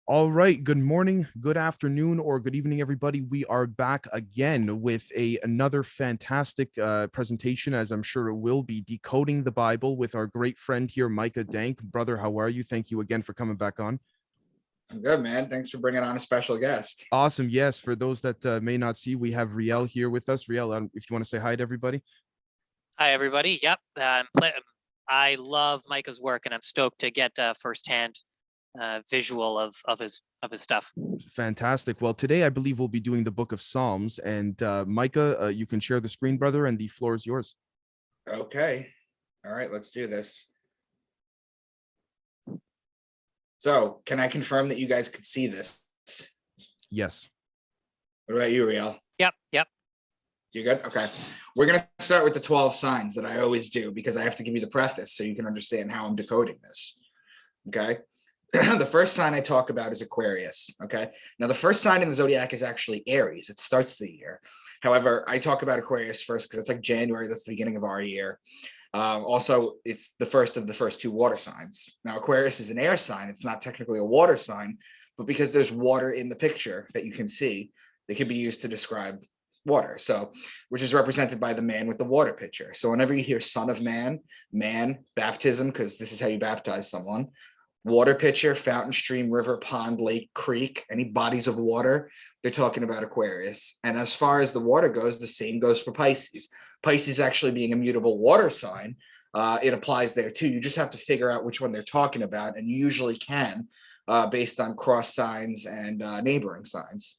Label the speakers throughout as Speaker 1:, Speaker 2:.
Speaker 1: All right. Good morning, good afternoon, or good evening, everybody. We are back again with another fantastic presentation, as I'm sure it will be, decoding the Bible with our great friend here, Micah Dank. Brother, how are you? Thank you again for coming back on.
Speaker 2: I'm good, man. Thanks for bringing on a special guest.
Speaker 1: Awesome. Yes. For those that may not see, we have Riel here with us. Riel, if you want to say hi to everybody.
Speaker 3: Hi, everybody. Yep. I love Micah's work, and I'm stoked to get firsthand visual of his stuff.
Speaker 1: Fantastic. Well, today I believe we'll be doing the book of Psalms. And Micah, you can share the screen, brother, and the floor is yours.
Speaker 2: Okay. All right, let's do this. So, can I confirm that you guys could see this?
Speaker 1: Yes.
Speaker 2: What about you, Riel?
Speaker 3: Yep.
Speaker 2: You good? Okay. We're going to start with the 12 signs that I always do because I have to give you the preface so you can understand how I'm decoding this. Okay. The first sign I talk about is Aquarius. Okay. Now, the first sign in the Zodiac is actually Aries. It starts the year. However, I talk about Aquarius first because it's like January. That's the beginning of our year. Also, it's the first of the first two water signs. Now, Aquarius is an air sign. It's not technically a water sign, but because there's water in the picture that you can see, they can be used to describe water. So, which is represented by the man with the water pitcher. So whenever you hear son of man, baptism, because this is how you baptize someone, water pitcher, fountain, stream, river, pond, lake, creek, any bodies of water, they're talking about Aquarius. And as far as the water goes, the same goes for Pisces. Pisces actually being a mutable water sign, it applies there too. You just have to figure out which one they're talking about, and you usually can based on cross signs and neighboring signs.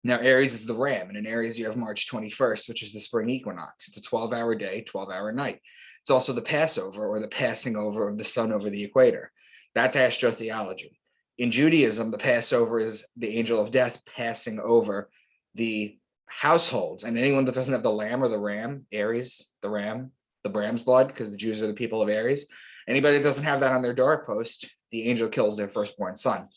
Speaker 2: Now, Aries is the ram, and in Aries you have March 21st, which is the spring equinox. It's a 12-hour day, 12-hour night. It's also the Passover, or the passing over of the sun over the equator. That's astrotheology. In Judaism, the Passover is the angel of death passing over the households, and anyone that doesn't have the lamb or the ram, Aries, the ram, the ram's blood, because the Jews are the people of Aries, anybody that doesn't have that on their doorpost, the angel kills their firstborn son.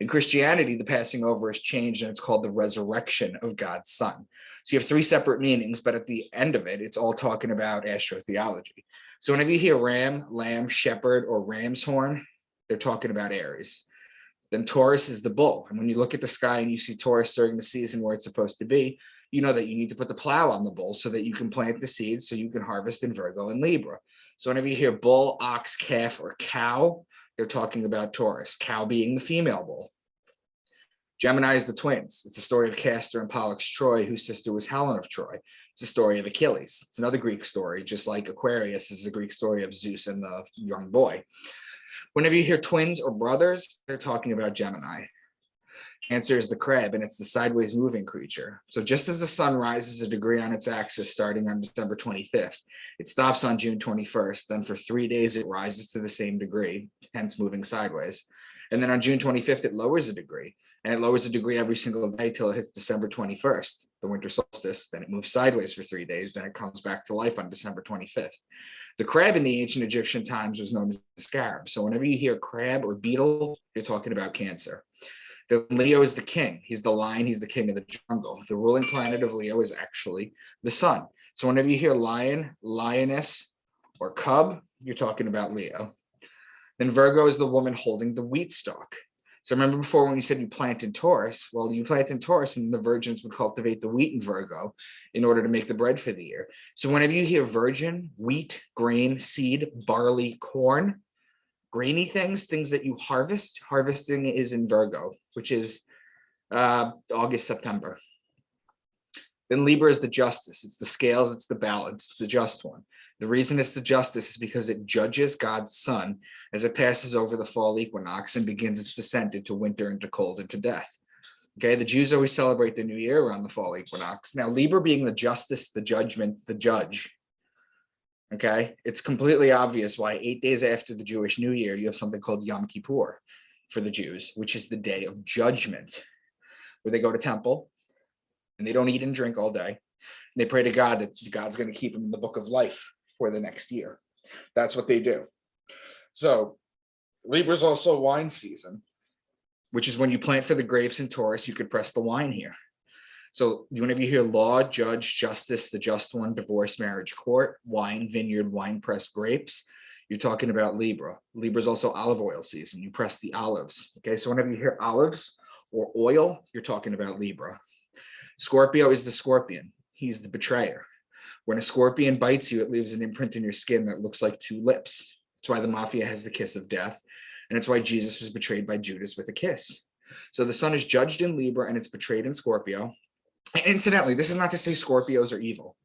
Speaker 2: In Christianity, the passing over is changed, and it's called the resurrection of God's son. So you have three separate meanings, but at the end of it, it's all talking about astrotheology. So whenever you hear ram, lamb, shepherd, or ram's horn, they're talking about Aries. Then Taurus is the bull. And when you look at the sky and you see Taurus during the season where it's supposed to be, you know that you need to put the plow on the bull so that you can plant the seeds so you can harvest in Virgo and Libra. So whenever you hear bull, ox, calf, or cow, they're talking about Taurus, cow being the female bull. Gemini is the twins. It's a story of Castor and Pollux Troy, whose sister was Helen of Troy. It's a story of Achilles. It's another Greek story, just like Aquarius is a Greek story of Zeus and the young boy. Whenever you hear twins or brothers, they're talking about Gemini. Cancer is the crab, and it's the sideways moving creature. So just as the sun rises a degree on its axis starting on December 25th, it stops on June 21st. Then for 3 days, it rises to the same degree, hence moving sideways. And then on June 25th, it lowers a degree, and it lowers a degree every single day till it hits December 21st, the winter solstice. Then it moves sideways for 3 days. Then it comes back to life on December 25th. The crab in the ancient Egyptian times was known as the scarab. So whenever you hear crab or beetle, you're talking about Cancer. The Leo is the king. He's the lion. He's the king of the jungle. The ruling planet of Leo is actually the sun. So whenever you hear lion, lioness, or cub, you're talking about Leo. Then Virgo is the woman holding the wheat stalk. So remember before when you said you plant in Taurus? Well, you plant in Taurus and the virgins would cultivate the wheat in Virgo in order to make the bread for the year. So whenever you hear virgin, wheat, grain, seed, barley, corn, grainy things that you harvest, harvesting is in Virgo, which is August, September. Then Libra is the justice. It's the scales, it's the balance, it's the just one. The reason it's the justice is because it judges God's sun as it passes over the fall equinox and begins its descent into winter, into cold, into death. Okay, the Jews always celebrate the new year around the fall equinox. Now, Libra being the justice, the judgment, the judge. Okay, it's completely obvious why 8 days after the Jewish New Year, you have something called Yom Kippur for the Jews, which is the day of judgment, where they go to temple and they don't eat and drink all day. And they pray to God that God's going to keep them in the book of life for the next year. That's what they do. So Libra is also wine season, which is when you plant for the grapes in Taurus, you could press the wine here. So whenever you hear law, judge, justice, the just one, divorce, marriage, court, wine, vineyard, wine press, grapes, you're talking about Libra. Libra is also olive oil season. You press the olives. Okay, so whenever you hear olives or oil, you're talking about Libra. Scorpio is the scorpion. He's the betrayer. When a scorpion bites you, it leaves an imprint in your skin that looks like two lips. That's why the mafia has the kiss of death. And it's why Jesus was betrayed by Judas with a kiss. So the sun is judged in Libra and it's betrayed in Scorpio. And incidentally, this is not to say Scorpios are evil.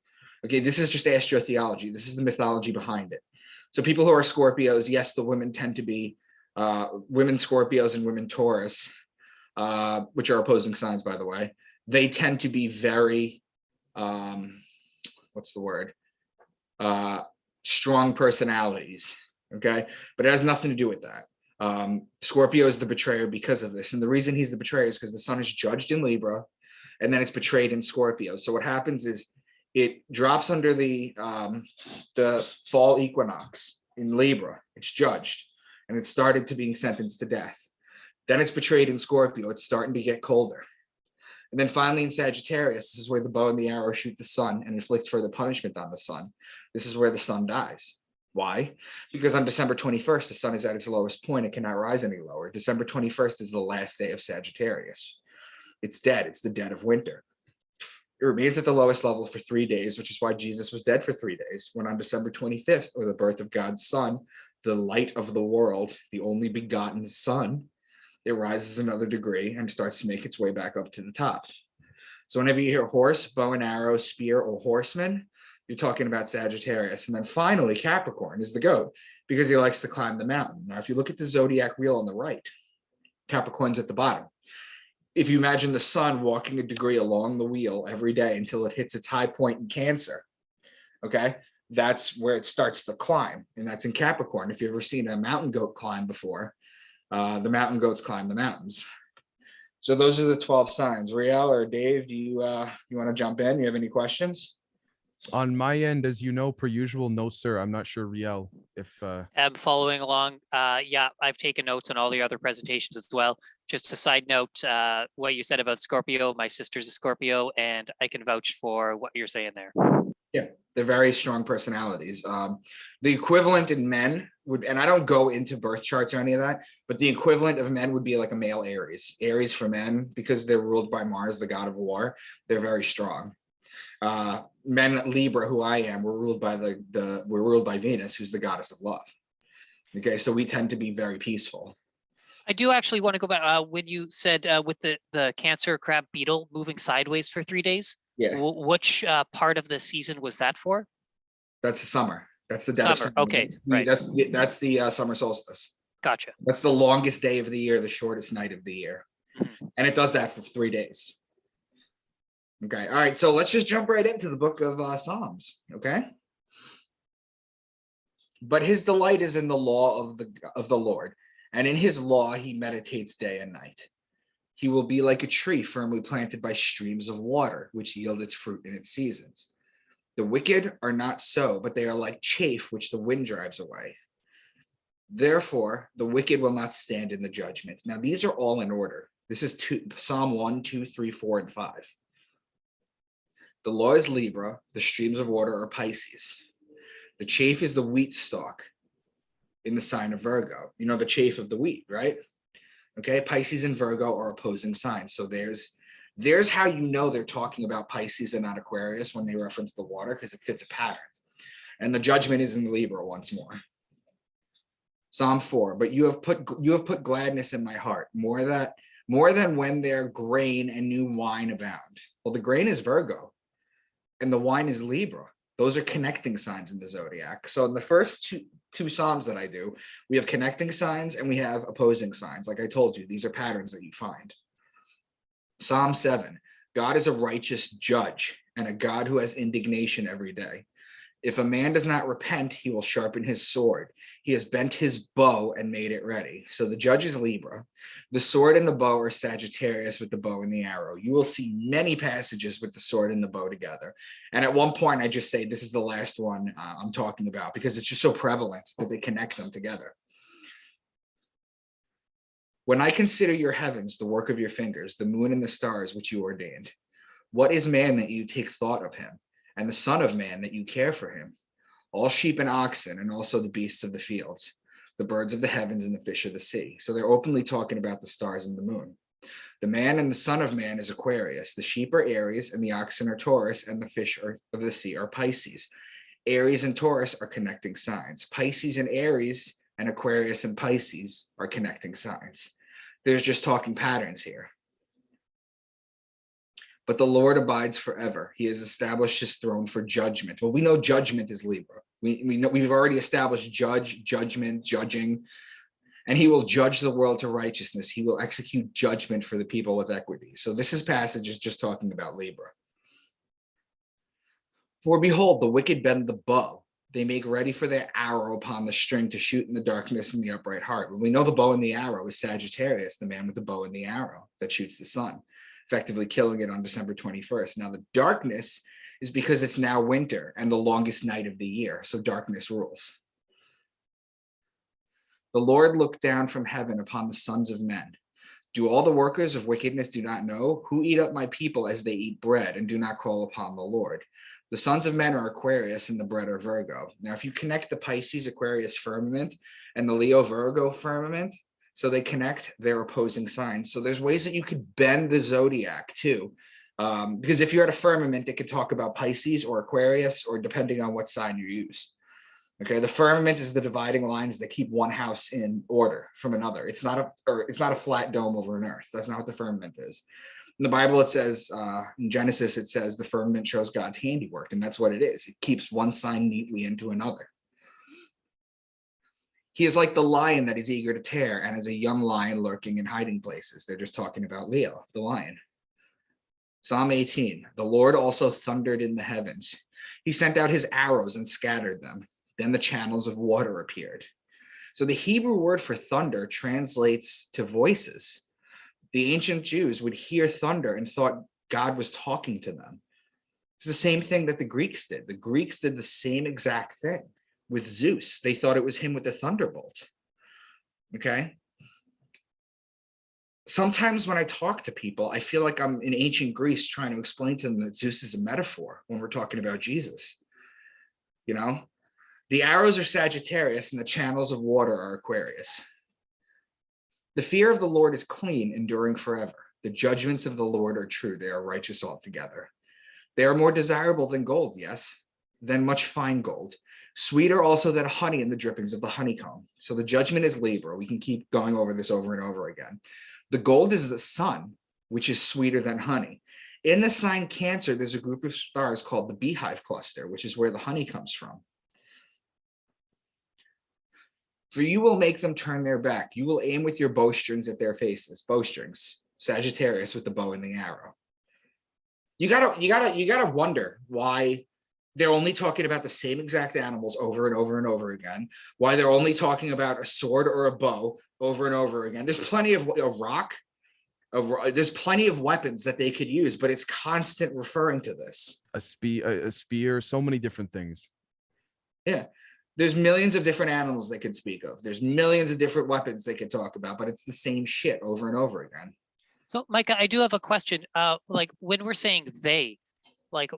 Speaker 2: Okay, this is just astrotheology. This is the mythology behind it. So people who are Scorpios, yes, the women tend to be women Scorpios and women Taurus, which are opposing signs, by the way. They tend to be very, what's the word? Strong personalities, okay? But it has nothing to do with that. Scorpio is the betrayer because of this. And the reason he's the betrayer is because the sun is judged in Libra and then it's betrayed in Scorpio. So what happens is it drops under the fall equinox in Libra. It's judged and it started to being sentenced to death. Then it's betrayed in Scorpio. It's starting to get colder. And then finally in Sagittarius, this is where the bow and the arrow shoot the sun and inflict further punishment on the sun. This is where the sun dies. Why? Because on December 21st, the sun is at its lowest point. It cannot rise any lower. December 21st is the last day of Sagittarius. It's dead. It's the dead of winter. It remains at the lowest level for 3 days, which is why Jesus was dead for 3 days, when on December 25th, or the birth of God's son, the light of the world, the only begotten sun, it rises another degree and starts to make its way back up to the top. So whenever you hear horse, bow and arrow, spear, or horseman, you're talking about Sagittarius. And then finally, Capricorn is the goat because he likes to climb the mountain. Now, if you look at the Zodiac wheel on the right, Capricorn's at the bottom. If you imagine the sun walking a degree along the wheel every day until it hits its high point in Cancer, okay, that's where it starts the climb. And that's in Capricorn. If you've ever seen a mountain goat climb before, the mountain goats climb the mountains. So those are the 12 signs. Riel or Dave, do you want to jump in? You have any questions?
Speaker 1: On my end, as you know, per usual, no, sir. I'm not sure, Riel, if
Speaker 3: I'm following along. Yeah, I've taken notes on all the other presentations as well. Just a side note, what you said about Scorpio, my sister's a Scorpio, and I can vouch for what you're saying there.
Speaker 2: Yeah, they're very strong personalities. The equivalent in men would, and I don't go into birth charts or any of that, but the equivalent of men would be like a male Aries. Aries for men, because they're ruled by Mars, the god of war, they're very strong. Men Libra, who I am, we're ruled by we're ruled by Venus, who's the goddess of love. Okay, so we tend to be very peaceful.
Speaker 3: I do actually want to go back when you said with the Cancer crab beetle moving sideways for 3 days.
Speaker 2: Yeah.
Speaker 3: Which part of the season was that for?
Speaker 2: That's the summer. That's the dead of summer.
Speaker 3: Okay, right.
Speaker 2: That's the summer solstice.
Speaker 3: Gotcha.
Speaker 2: That's the longest day of the year, the shortest night of the year.
Speaker 3: Mm-hmm.
Speaker 2: And it does that for 3 days. Okay. All right. So let's just jump right into the book of Psalms. Okay. But his delight is in the law of the Lord, and in his law he meditates day and night. He will be like a tree firmly planted by streams of water, which yield its fruit in its seasons. The wicked are not so, but they are like chaff which the wind drives away. Therefore, the wicked will not stand in the judgment. Now, these are all in order. This is Psalm 1, 2, 3, 4, and 5. The law is Libra. The streams of water are Pisces. The chaff is the wheat stalk in the sign of Virgo. You know, the chaff of the wheat, right? Okay, Pisces and Virgo are opposing signs. So there's how you know they're talking about Pisces and not Aquarius when they reference the water, because it fits a pattern. And the judgment is in Libra once more. Psalm 4, but you have put gladness in my heart, more than when their grain and new wine abound. Well, the grain is Virgo and the wine is Libra. Those are connecting signs in the zodiac. So in the first two Psalms that I do, we have connecting signs and we have opposing signs. Like I told you, these are patterns that you find. Psalm 7, God is a righteous judge and a God who has indignation every day. If a man does not repent, he will sharpen his sword. He has bent his bow and made it ready. So the judge is Libra. The sword and the bow are Sagittarius with the bow and the arrow. You will see many passages with the sword and the bow together. And at one point, I just say this is the last one I'm talking about because it's just so prevalent that they connect them together. When I consider your heavens, the work of your fingers, the moon and the stars which you ordained, what is man that you take thought of him? And the son of man that you care for him? all sheep and oxen, and also the beasts of the fields, the birds of the heavens and the fish of the sea. So they're openly talking about the stars and the moon. The man and the son of man is Aquarius. The sheep are Aries, and the oxen are Taurus, and the fish of the sea are Pisces. Aries and Taurus are connecting signs. Pisces and Aries and Aquarius and Pisces are connecting signs. There's just talking patterns here. But the Lord abides forever. He has established his throne for judgment. Well, we know judgment is Libra. We know we've already established judgment, judging, and he will judge the world to righteousness. He will execute judgment for the people with equity. So this passage is just talking about Libra. For behold, the wicked bend the bow. They make ready for their arrow upon the string to shoot in the darkness in the upright heart. Well, we know the bow and the arrow is Sagittarius, the man with the bow and the arrow that shoots the sun, effectively killing it on December 21st. Now, the darkness is because it's now winter and the longest night of the year. So darkness rules. The Lord looked down from heaven upon the sons of men. Do all the workers of wickedness do not know? Who eat up my people as they eat bread and do not call upon the Lord? The sons of men are Aquarius and the bread are Virgo. Now, if you connect the Pisces Aquarius firmament and the Leo Virgo firmament, so they connect their opposing signs. So there's ways that you could bend the zodiac too. Because if you're at a firmament, it could talk about Pisces or Aquarius, or depending on what sign you use. Okay, the firmament is the dividing lines that keep one house in order from another. It's not a flat dome over an earth. That's not what the firmament is. In the Bible, it says, in Genesis, it says the firmament shows God's handiwork, and that's what it is. It keeps one sign neatly into another. He is like the lion that is eager to tear, and as a young lion lurking in hiding places. They're just talking about Leo, the lion. Psalm 18, the Lord also thundered in the heavens. He sent out his arrows and scattered them. Then the channels of water appeared. So the Hebrew word for thunder translates to voices. The ancient Jews would hear thunder and thought God was talking to them. It's the same thing that the Greeks did. The Greeks did the same exact thing with Zeus. They thought it was him with the thunderbolt. Okay. Sometimes when I talk to people, I feel like I'm in ancient Greece trying to explain to them that Zeus is a metaphor when we're talking about Jesus. You know, the arrows are Sagittarius and the channels of water are Aquarius. The fear of the Lord is clean, enduring forever. The judgments of the Lord are true. They are righteous altogether. They are more desirable than gold, yes, than much fine gold. Sweeter also than honey in the drippings of the honeycomb. So the judgment is Libra. We can keep going over this over and over again. The gold is the sun, which is sweeter than honey. In the sign Cancer, there's a group of stars called the beehive cluster, which is where the honey comes from. For you will make them turn their back. You will aim with your bowstrings at their faces. Bowstrings, Sagittarius with the bow and the arrow. You gotta wonder why they're only talking about the same exact animals over and over and over again. Why they're only talking about a sword or a bow over and over again. There's plenty of a rock. There's plenty of weapons that they could use, but it's constant referring to this.
Speaker 1: A spear, so many different things.
Speaker 2: Yeah. There's millions of different animals they could speak of. There's millions of different weapons they could talk about, but it's the same shit over and over again.
Speaker 3: So, Micah, I do have a question. Like when we're saying they, like,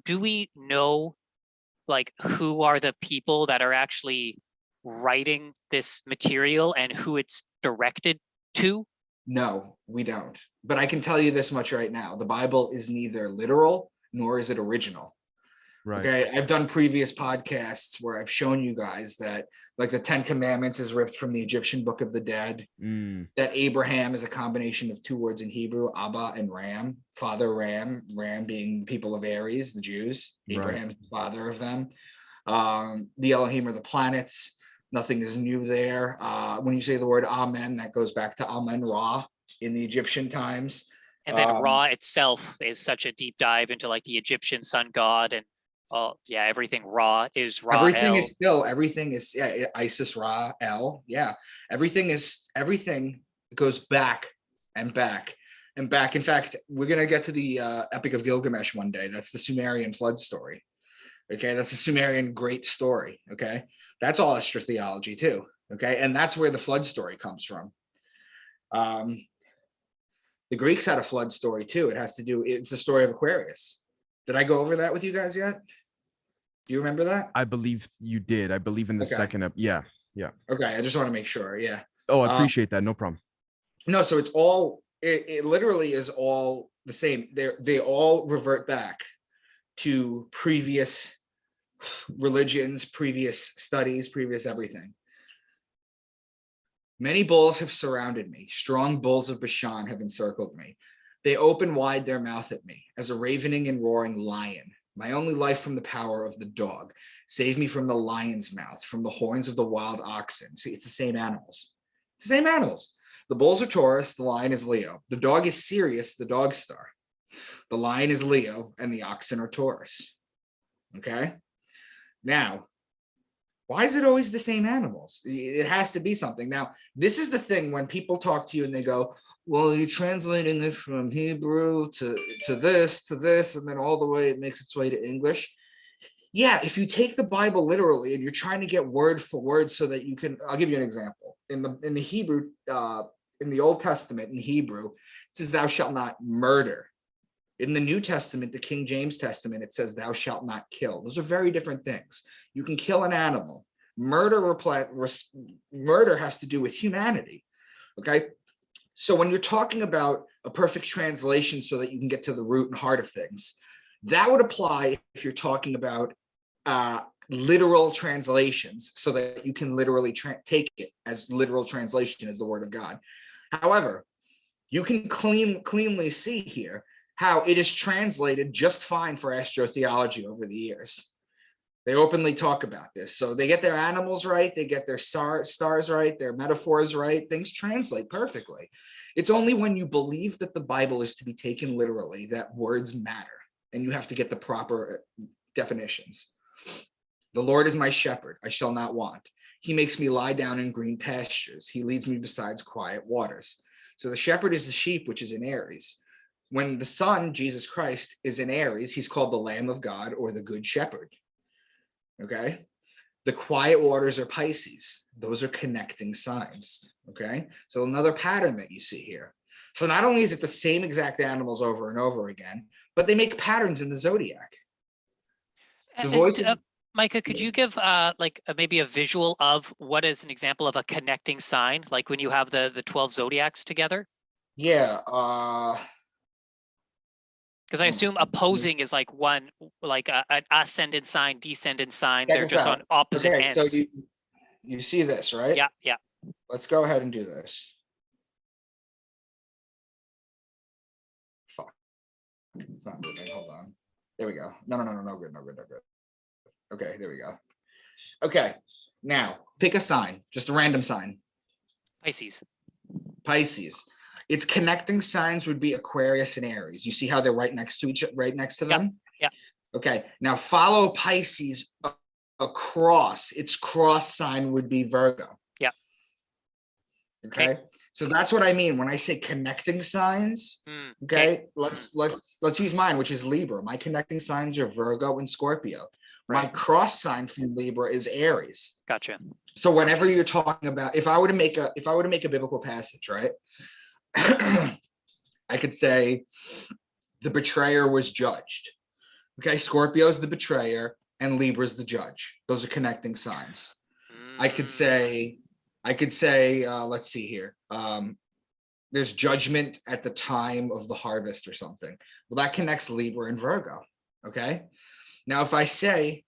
Speaker 3: do we know, like, who are the people that are actually writing this material and who it's directed to?
Speaker 2: No, we don't. But I can tell you this much right now. The Bible is neither literal nor is it original.
Speaker 1: Right.
Speaker 2: Okay, I've done previous podcasts where I've shown you guys that, like, the Ten Commandments is ripped from the Egyptian Book of the Dead, that Abraham is a combination of two words in Hebrew, Abba and Ram, father Ram, Ram being people of Aries, the Jews, Abraham's the father of them. The Elohim are the planets. Nothing is new there. When you say the word Amen, that goes back to Amen Ra in the Egyptian times.
Speaker 3: And then Ra itself is such a deep dive into, like, the Egyptian sun god, and yeah, everything Ra is Ra.
Speaker 2: Everything is Isis Ra El. Yeah, everything goes back and back and back. In fact, we're gonna get to the Epic of Gilgamesh one day. That's the Sumerian flood story. Okay, that's the Sumerian great story. Okay, that's all astrotheology too. Okay, and that's where the flood story comes from. The Greeks had a flood story too. It's the story of Aquarius. Did I go over that with you guys yet? Do you remember that?
Speaker 1: I believe you did. I believe in the
Speaker 2: Okay.
Speaker 1: second yeah.
Speaker 2: Okay, I just want to make sure. Yeah.
Speaker 1: Oh, I appreciate that. No problem.
Speaker 2: No, so it's all, it literally is all the same. They all revert back to previous religions, previous studies, previous everything. Many bulls have surrounded me. Strong bulls of Bashan have encircled me. They open wide their mouth at me as a ravening and roaring lion. My only life from the power of the dog. Save me from the lion's mouth, from the horns of the wild oxen. See, it's the same animals. It's the same animals. The bulls are Taurus, the lion is Leo. The dog is Sirius, the dog star. The lion is Leo, and the oxen are Taurus. Okay? Now, why is it always the same animals? It has to be something. Now, this is the thing when people talk to you and they go, well, you're translating it from Hebrew to this, and then all the way it makes its way to English. Yeah, if you take the Bible literally and you're trying to get word for word so that you can, I'll give you an example. In the Hebrew, in the Old Testament, in Hebrew, it says, thou shalt not murder. In the New Testament, the King James Testament, it says, thou shalt not kill. Those are very different things. You can kill an animal. Murder has to do with humanity, okay? So when you're talking about a perfect translation so that you can get to the root and heart of things, that would apply if you're talking about literal translations so that you can literally take it as literal translation as the word of God. However, you can cleanly see here how it is translated just fine for astrotheology over the years. They openly talk about this. So they get their animals right, they get their stars right, their metaphors right, things translate perfectly. It's only when you believe that the Bible is to be taken literally that words matter, and you have to get the proper definitions. The Lord is my shepherd, I shall not want. He makes me lie down in green pastures. He leads me beside quiet waters. So the shepherd is the sheep, which is in Aries. When the Son, Jesus Christ, is in Aries, he's called the Lamb of God or the Good Shepherd. Okay? The quiet waters are Pisces. Those are connecting signs. Okay? So another pattern that you see here. So not only is it the same exact animals over and over again, but they make patterns in the Zodiac. The voice of,
Speaker 3: Micah, could you give maybe a visual of what is an example of a connecting sign, like when you have the 12 zodiacs together?
Speaker 2: yeah,
Speaker 3: because I assume opposing is like one, like an ascendant sign, descendant sign. They're just on opposite ends.
Speaker 2: So you see this, right?
Speaker 3: Yeah, yeah.
Speaker 2: Let's go ahead and do this. Fuck. It's not moving. Hold on. There we go. No, good. Okay, there we go. Okay, now pick a sign, just a random sign. Pisces. Its connecting signs would be Aquarius and Aries. You see how they're right next to them?
Speaker 3: Yeah.
Speaker 2: Okay, now follow Pisces across. Its cross sign would be Virgo.
Speaker 3: Yeah.
Speaker 2: Okay. So that's what I mean when I say connecting signs. Okay. Let's use mine, which is Libra. My connecting signs are Virgo and Scorpio. Right. My cross sign from Libra is Aries.
Speaker 3: Gotcha.
Speaker 2: So whenever you're talking about, if I were to make a biblical passage, right? I could say the betrayer was judged. Okay, Scorpio's the betrayer and Libra's the judge. Those are connecting signs. I could say, let's see here. There's judgment at the time of the harvest or something. Well, that connects Libra and Virgo. Okay. Now, if I say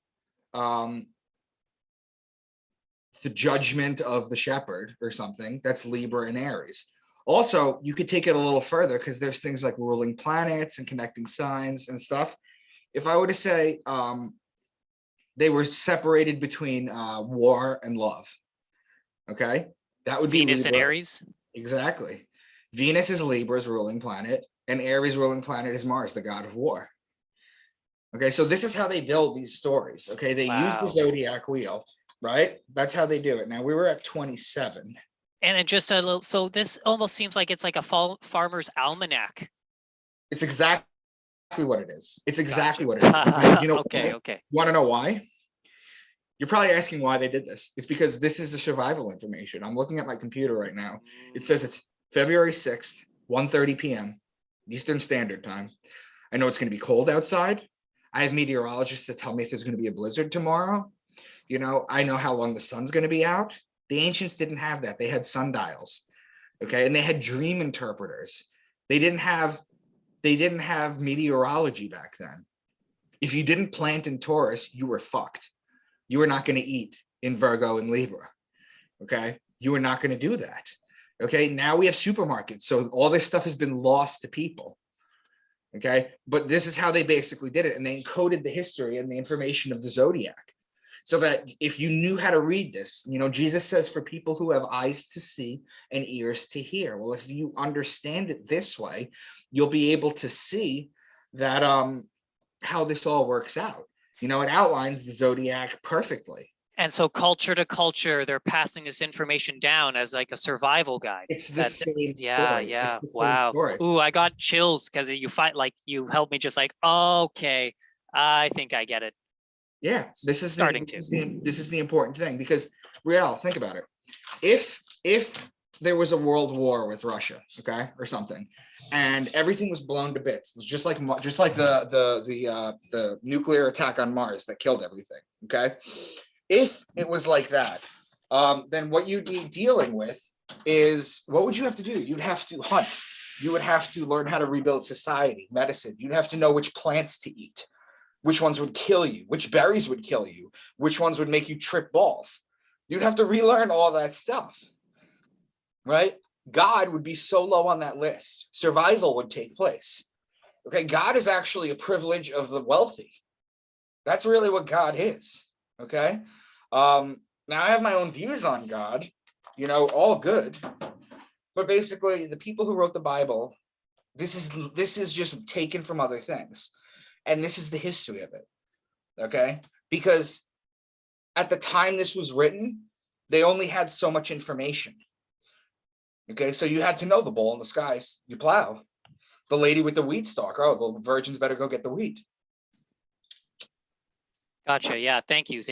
Speaker 2: the judgment of the shepherd or something, that's Libra and Aries. Also, you could take it a little further because there's things like ruling planets and connecting signs and stuff. If I were to say they were separated between war and love, okay, that would be
Speaker 3: Venus
Speaker 2: Libra.
Speaker 3: and Aries.
Speaker 2: Exactly. Venus is Libra's ruling planet, and Aries' ruling planet is Mars, the god of war. Okay, so this is how they build these stories. Okay, they use the zodiac wheel, right? That's how they do it. Now we were at 27.
Speaker 3: And then just a little, so this almost seems like it's like a farmer's almanac.
Speaker 2: It's exactly what it is. It's exactly what it is. You know,
Speaker 3: okay.
Speaker 2: You want to know why? You're probably asking why they did this. It's because this is the survival information. I'm looking at my computer right now. It says it's February 6th, 1:30 p.m. Eastern Standard Time. I know it's going to be cold outside. I have meteorologists that tell me if there's going to be a blizzard tomorrow. You know, I know how long the sun's going to be out. The ancients didn't have that. They had sundials, okay? And they had dream interpreters. They didn't have meteorology back then. If you didn't plant in Taurus, you were fucked. You were not going to eat in Virgo and Libra, okay? You were not going to do that, okay? Now we have supermarkets, so all this stuff has been lost to people, okay? But this is how they basically did it, and they encoded the history and the information of the Zodiac, so that if you knew how to read this, you know, Jesus says for people who have eyes to see and ears to hear. Well, if you understand it this way, you'll be able to see that how this all works out. You know, it outlines the Zodiac perfectly.
Speaker 3: And so culture to culture, they're passing this information down as like a survival guide.
Speaker 2: It's the same
Speaker 3: yeah,
Speaker 2: story.
Speaker 3: yeah.
Speaker 2: It's the same
Speaker 3: Wow.
Speaker 2: story.
Speaker 3: Ooh, I got chills because you find like you helped me just like, okay, I think I get it.
Speaker 2: Yeah, this is the important thing, because Riel, think about it. If there was a world war with Russia, okay, or something, and everything was blown to bits, just like the nuclear attack on Mars that killed everything, okay? If it was like that, then what you'd be dealing with is, what would you have to do? You'd have to hunt. You would have to learn how to rebuild society, medicine. You'd have to know which plants to eat, which ones would kill you, which berries would kill you, which ones would make you trip balls. You'd have to relearn all that stuff, right? God would be so low on that list. Survival would take place. Okay, God is actually a privilege of the wealthy. That's really what God is, okay? Now I have my own views on God, you know, all good. But basically, the people who wrote the Bible, this is just taken from other things. And this is the history of it, okay? Because at the time this was written, they only had so much information, okay? So you had to know the bull in the skies, you plow. The lady with the wheat stalk, oh, well, virgins better go get the wheat.
Speaker 3: Gotcha, yeah, thank you.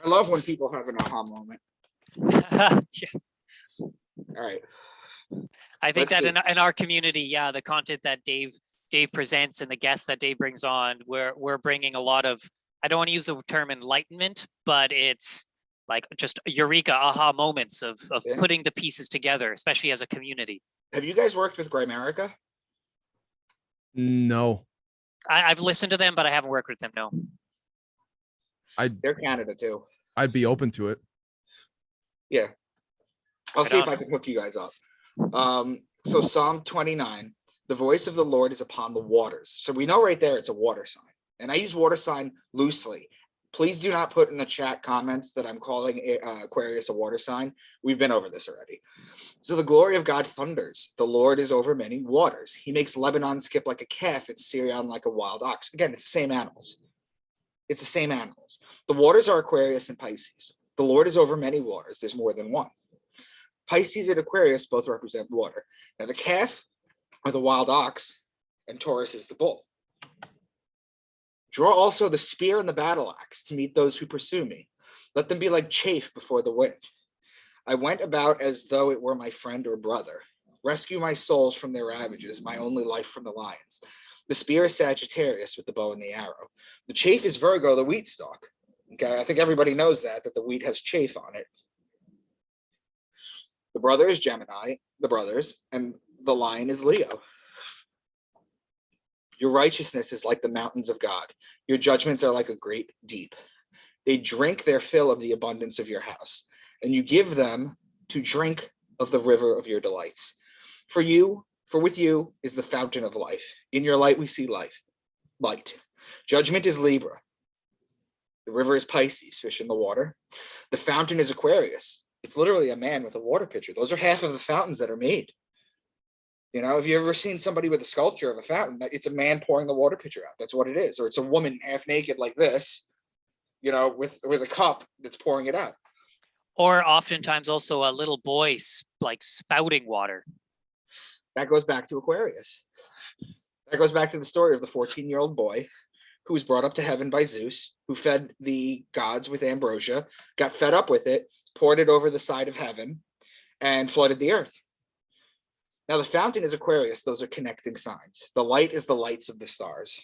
Speaker 2: I love when people have an aha moment.
Speaker 3: Yeah.
Speaker 2: All right.
Speaker 3: I think that in our community, yeah, the content that Dave presents and the guests that Dave brings on, we're bringing a lot of, I don't want to use the term enlightenment, but it's like just eureka aha moments of putting the pieces together, especially as a community.
Speaker 2: Have you guys worked with Grimerica?
Speaker 1: No.
Speaker 3: I've listened to them, but I haven't worked with them, no.
Speaker 2: They're Canada too.
Speaker 1: I'd be open to it.
Speaker 2: Yeah. I'll see if I can hook you guys up. So Psalm 29, the voice of the Lord is upon the waters. So we know right there it's a water sign. And I use water sign loosely. Please do not put in the chat comments that I'm calling Aquarius a water sign. We've been over this already. So the glory of God thunders. The Lord is over many waters. He makes Lebanon skip like a calf and Syrian like a wild ox. Again, it's the same animals. It's the same animals. The waters are Aquarius and Pisces. The Lord is over many waters. There's more than one. Pisces and Aquarius both represent water. Now the calf are the wild ox and Taurus is the bull. Draw also the spear and the battle axe to meet those who pursue me. Let them be like chaff before the wind. I went about as though it were my friend or brother. Rescue my souls from their ravages, my only life from the lions. The spear is Sagittarius with the bow and the arrow. The chaff is Virgo, the wheat stalk. Okay, I think everybody knows that the wheat has chaff on it. The brother is Gemini, the brothers, and the lion is Leo. Your righteousness is like the mountains of God. Your judgments are like a great deep. They drink their fill of the abundance of your house, and you give them to drink of the river of your delights. For with you is the fountain of life. In your light we see light. Judgment is Libra. The river is Pisces, fish in the water. The fountain is Aquarius. It's literally a man with a water pitcher. Those are half of the fountains that are made. You know, have you ever seen somebody with a sculpture of a fountain? It's a man pouring the water pitcher out. That's what it is. Or it's a woman half naked like this, you know, with a cup that's pouring it out.
Speaker 3: Or oftentimes also a little boy like spouting water.
Speaker 2: That goes back to Aquarius. That goes back to the story of the 14-year-old boy who was brought up to heaven by Zeus, who fed the gods with ambrosia, got fed up with it, poured it over the side of heaven, and flooded the earth. Now the fountain is Aquarius. Those are connecting signs. The light is the lights of the stars.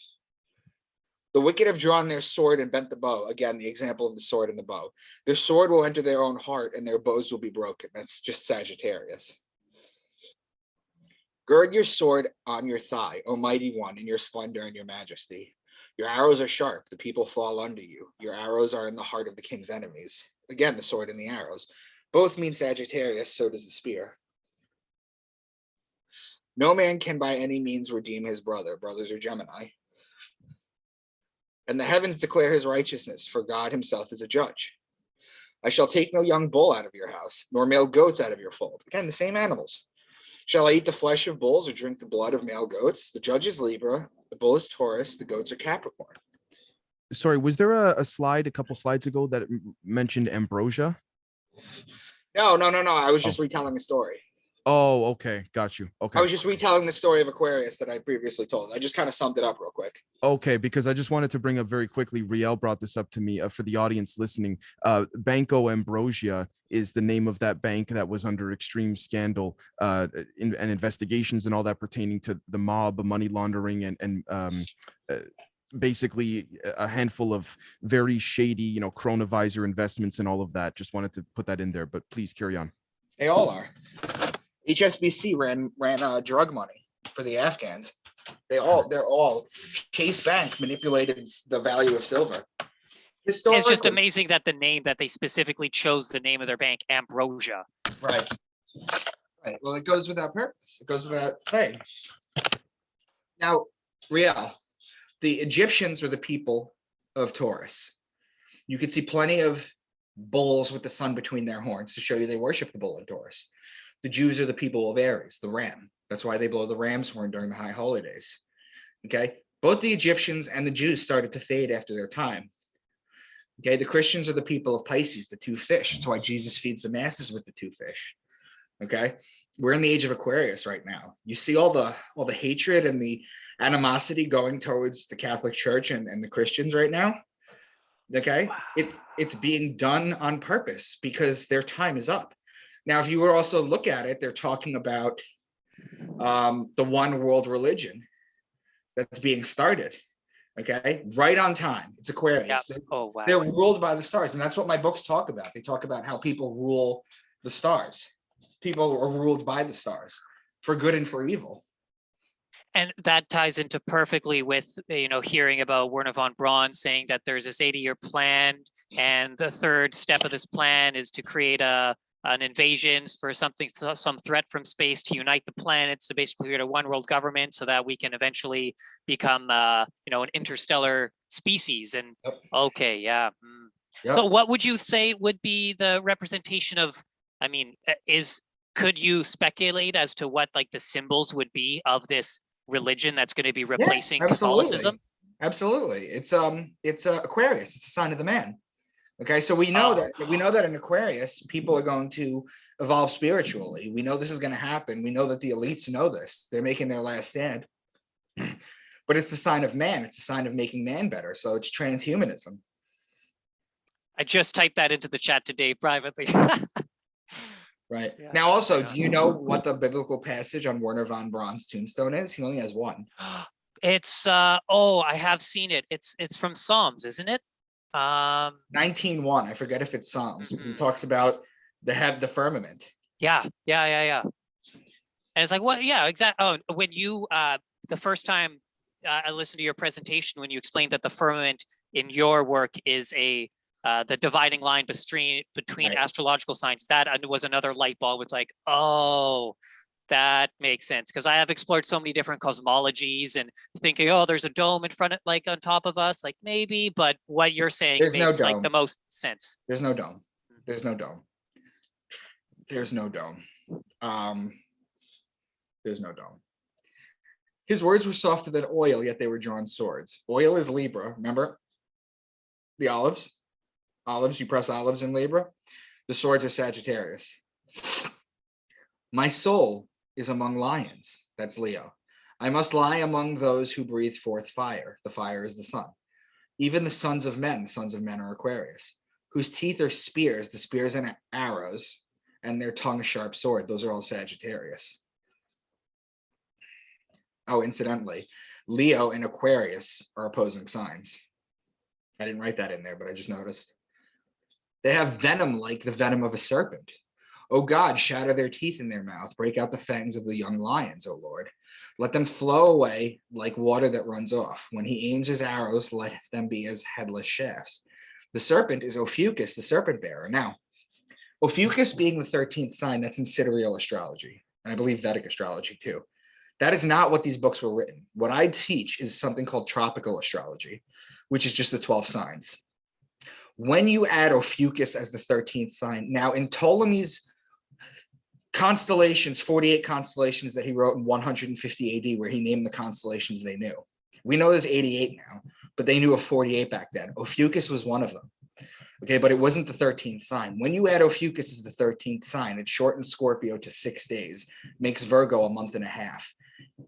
Speaker 2: The wicked have drawn their sword and bent the bow. Again, the example of the sword and the bow. Their sword will enter their own heart and their bows will be broken. That's just Sagittarius. Gird your sword on your thigh, O mighty one, in your splendor and your majesty. Your arrows are sharp. The people fall under you. Your arrows are in the heart of the king's enemies. Again, the sword and the arrows. Both mean Sagittarius, so does the spear. No man can by any means redeem his brother. Brothers are Gemini. And the heavens declare his righteousness, for God himself is a judge. I shall take no young bull out of your house, nor male goats out of your fold. Again, the same animals. Shall I eat the flesh of bulls or drink the blood of male goats? The judge is Libra, the bull is Taurus, the goats are Capricorn.
Speaker 1: Sorry, was there a slide a couple slides ago that mentioned ambrosia?
Speaker 2: No. I was just retelling a story.
Speaker 1: Oh, okay. Got you. Okay.
Speaker 2: I was just retelling the story of Aquarius that I previously told. I just kind of summed it up real quick.
Speaker 1: Okay, because I just wanted to bring up very quickly, Riel brought this up to me for the audience listening. Banco Ambrosia is the name of that bank that was under extreme scandal and investigations and all that pertaining to the mob, money laundering, and basically a handful of very shady, chronovisor investments and all of that. Just wanted to put that in there, but please carry on.
Speaker 2: They all are. HSBC ran drug money for the Afghans. They're all Chase Bank manipulated the value of silver.
Speaker 3: It's just amazing that the name that they specifically chose the name of their bank, Ambrosia.
Speaker 2: Right. Well, it goes without purpose. It goes without saying. Now, Riel, the Egyptians were the people of Taurus. You could see plenty of bulls with the sun between their horns to show you they worship the bull in Taurus. The Jews are the people of Aries, the ram. That's why they blow the ram's horn during the high holidays. Okay, both the Egyptians and the Jews started to fade after their time. Okay, the Christians are the people of Pisces, the two fish. That's why Jesus feeds the masses with the two fish. Okay, we're in the age of Aquarius right now. You see all the hatred and the animosity going towards the Catholic Church and the Christians right now. Okay, it's being done on purpose because their time is up. Now, if you were also look at it, they're talking about the one world religion that's being started. Okay, right on time. It's Aquarius.
Speaker 3: Yep. Oh, wow.
Speaker 2: They're ruled by the stars, and that's what my books talk about. They talk about how people rule the stars. People are ruled by the stars for good and for evil.
Speaker 3: And that ties into perfectly with, hearing about Werner von Braun saying that there's this 80-year plan, and the third step of this plan is to create an invasion for some threat from space to unite the planets to basically create a one world government so that we can eventually become, an interstellar species. And okay, yeah. Yep. So what would you say would be the representation of, could you speculate as to what like the symbols would be of this religion that's going to be replacing Catholicism?
Speaker 2: Absolutely. It's Aquarius. It's a sign of the man. Okay, so we know that in Aquarius, people are going to evolve spiritually. We know this is going to happen. We know that the elites know this. They're making their last stand. But it's the sign of man. It's a sign of making man better. So it's transhumanism.
Speaker 3: I just typed that into the chat today privately.
Speaker 2: Right. Yeah. Now, also, do you know what the biblical passage on Werner von Braun's tombstone is? He only has one.
Speaker 3: It's I have seen it. It's from Psalms, isn't it?
Speaker 2: 19:1. I forget if it's Psalms. He talks about the firmament.
Speaker 3: Yeah. And it's like, what? Yeah, exactly. Oh, when you the first time I listened to your presentation, when you explained that the firmament in your work is the dividing line between right. Astrological signs, that was another light bulb. It's like, oh, that makes sense, because I have explored so many different cosmologies and thinking, oh, there's a dome in front of, like, on top of us, like maybe, but what you're saying makes like the most sense.
Speaker 2: There's no dome. There's no dome. There's no dome. There's no dome. His words were softer than oil, yet they were drawn swords. Oil is Libra, remember? The olives. Olives, you press olives in Libra. The swords are Sagittarius. My soul is among lions. That's Leo. I must lie among those who breathe forth fire. The fire is the sun. Even the sons of men are Aquarius, whose teeth are spears, the spears and arrows, and their tongue a sharp sword. Those are all Sagittarius. Oh, incidentally, Leo and Aquarius are opposing signs. I didn't write that in there, but I just noticed. They have venom like the venom of a serpent. O God, shatter their teeth in their mouth, break out the fangs of the young lions, O Lord. Let them flow away like water that runs off. When he aims his arrows, let them be as headless shafts. The serpent is Ophiuchus, the serpent bearer. Now, Ophiuchus being the 13th sign, that's in sidereal astrology, and I believe Vedic astrology too. That is not what these books were written. What I teach is something called tropical astrology, which is just the 12 signs. When you add Ophiuchus as the 13th sign, now in Ptolemy's constellations, 48 constellations that he wrote in 150 AD, where he named the constellations they knew. We know there's 88 now, but they knew of 48 back then. Ophiuchus was one of them. Okay, but it wasn't the 13th sign. When you add Ophiuchus as the 13th sign, it shortens Scorpio to 6 days, makes Virgo a month and a half.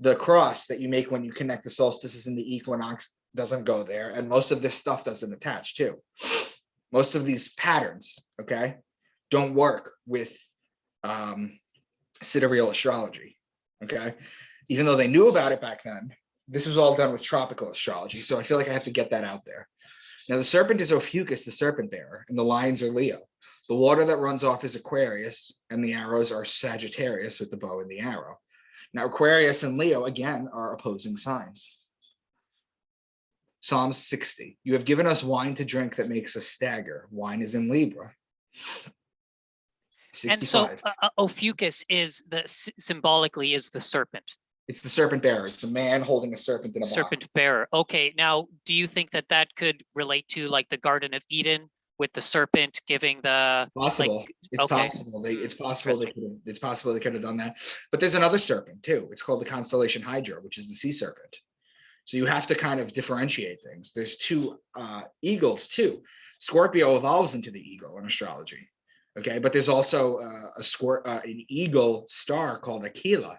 Speaker 2: The cross that you make when you connect the solstices and the equinox doesn't go there, and most of this stuff doesn't attach too. Most of these patterns, okay, don't work with sidereal astrology, okay? Even though they knew about it back then, this was all done with tropical astrology, so I feel like I have to get that out there. Now, the serpent is Ophiuchus, the serpent bearer, and the lions are Leo. The water that runs off is Aquarius, and the arrows are Sagittarius with the bow and the arrow. Now, Aquarius and Leo, again, are opposing signs. Psalm 60. You have given us wine to drink that makes us stagger. Wine is in Libra. 65.
Speaker 3: And so Ophiuchus is symbolically is the serpent.
Speaker 2: It's the serpent bearer. It's a man holding a serpent in a
Speaker 3: Serpent
Speaker 2: bottle.
Speaker 3: bearer. Okay, now do you think that that could relate to like the Garden of Eden with the serpent giving the
Speaker 2: Possible.
Speaker 3: Like,
Speaker 2: it's
Speaker 3: okay.
Speaker 2: possible. It's possible they could have done that. But there's another serpent too. It's called the constellation Hydra, which is the sea serpent. So you have to kind of differentiate things. There's two eagles too. Scorpio evolves into the eagle in astrology. Okay, but there's also an eagle star called Aquila,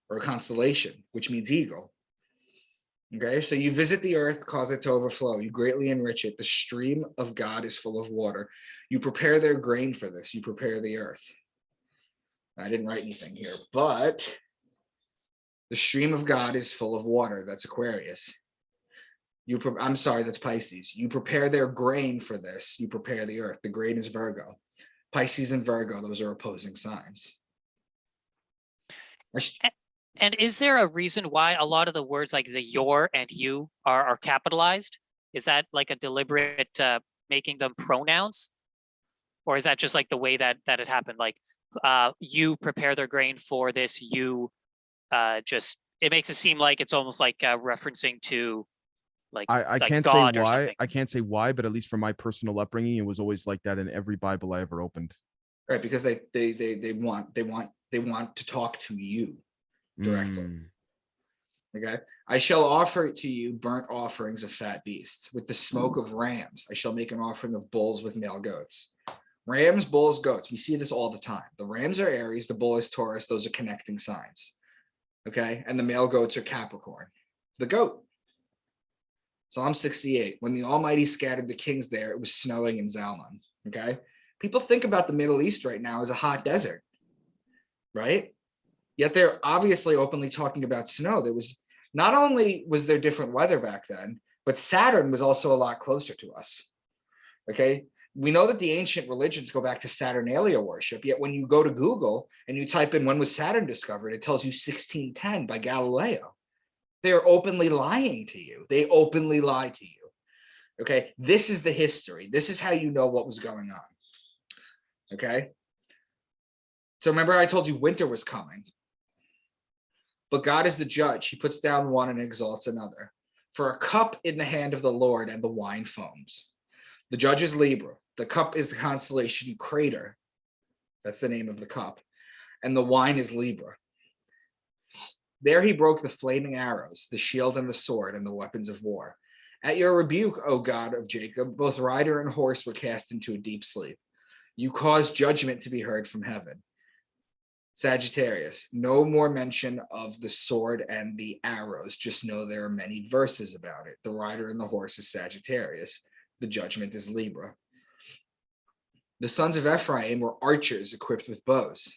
Speaker 2: or a constellation, which means eagle. Okay, so you visit the earth, cause it to overflow. You greatly enrich it. The stream of God is full of water. You prepare their grain for this. You prepare the earth. I didn't write anything here, but the stream of God is full of water. That's Aquarius. I'm sorry, that's Pisces. You prepare their grain for this. You prepare the earth. The grain is Virgo. Pisces and Virgo, those are opposing signs.
Speaker 3: And is there a reason why a lot of the words like the your and you are capitalized? Is that like a deliberate making them pronouns? Or is that just like the way that it happened? Like you prepare their grain for this, you just, it makes it seem like it's almost like referencing to like
Speaker 1: I
Speaker 3: like
Speaker 1: can't
Speaker 3: God
Speaker 1: say
Speaker 3: or
Speaker 1: why.
Speaker 3: something.
Speaker 1: I can't say why, but at least from my personal upbringing, it was always like that in every Bible I ever opened.
Speaker 2: Right, because they want to talk to you directly. Okay. I shall offer to you burnt offerings of fat beasts. With the smoke of rams, I shall make an offering of bulls with male goats. Rams, bulls, goats. We see this all the time. The rams are Aries, the bull is Taurus. Those are connecting signs. Okay. And the male goats are Capricorn. The goat. Psalm 68. When the Almighty scattered the kings there, it was snowing in Zalman. Okay. People think about the Middle East right now as a hot desert, right? Yet they're obviously openly talking about snow. There was not only was there different weather back then, but Saturn was also a lot closer to us. Okay. We know that the ancient religions go back to Saturnalia worship. Yet when you go to Google and you type in when was Saturn discovered, it tells you 1610 by Galileo. They're openly lying to you. They openly lie to you. Okay. This is the history. This is how you know what was going on. Okay. So remember I told you winter was coming. But God is the judge. He puts down one and exalts another. For a cup in the hand of the Lord and the wine foams. The judge is Libra. The cup is the constellation Crater. That's the name of the cup. And the wine is Libra. There he broke the flaming arrows, the shield and the sword, and the weapons of war. At your rebuke, O God of Jacob, both rider and horse were cast into a deep sleep. You caused judgment to be heard from heaven. Sagittarius, no more mention of the sword and the arrows. Just know there are many verses about it. The rider and the horse is Sagittarius. The judgment is Libra. The sons of Ephraim were archers equipped with bows.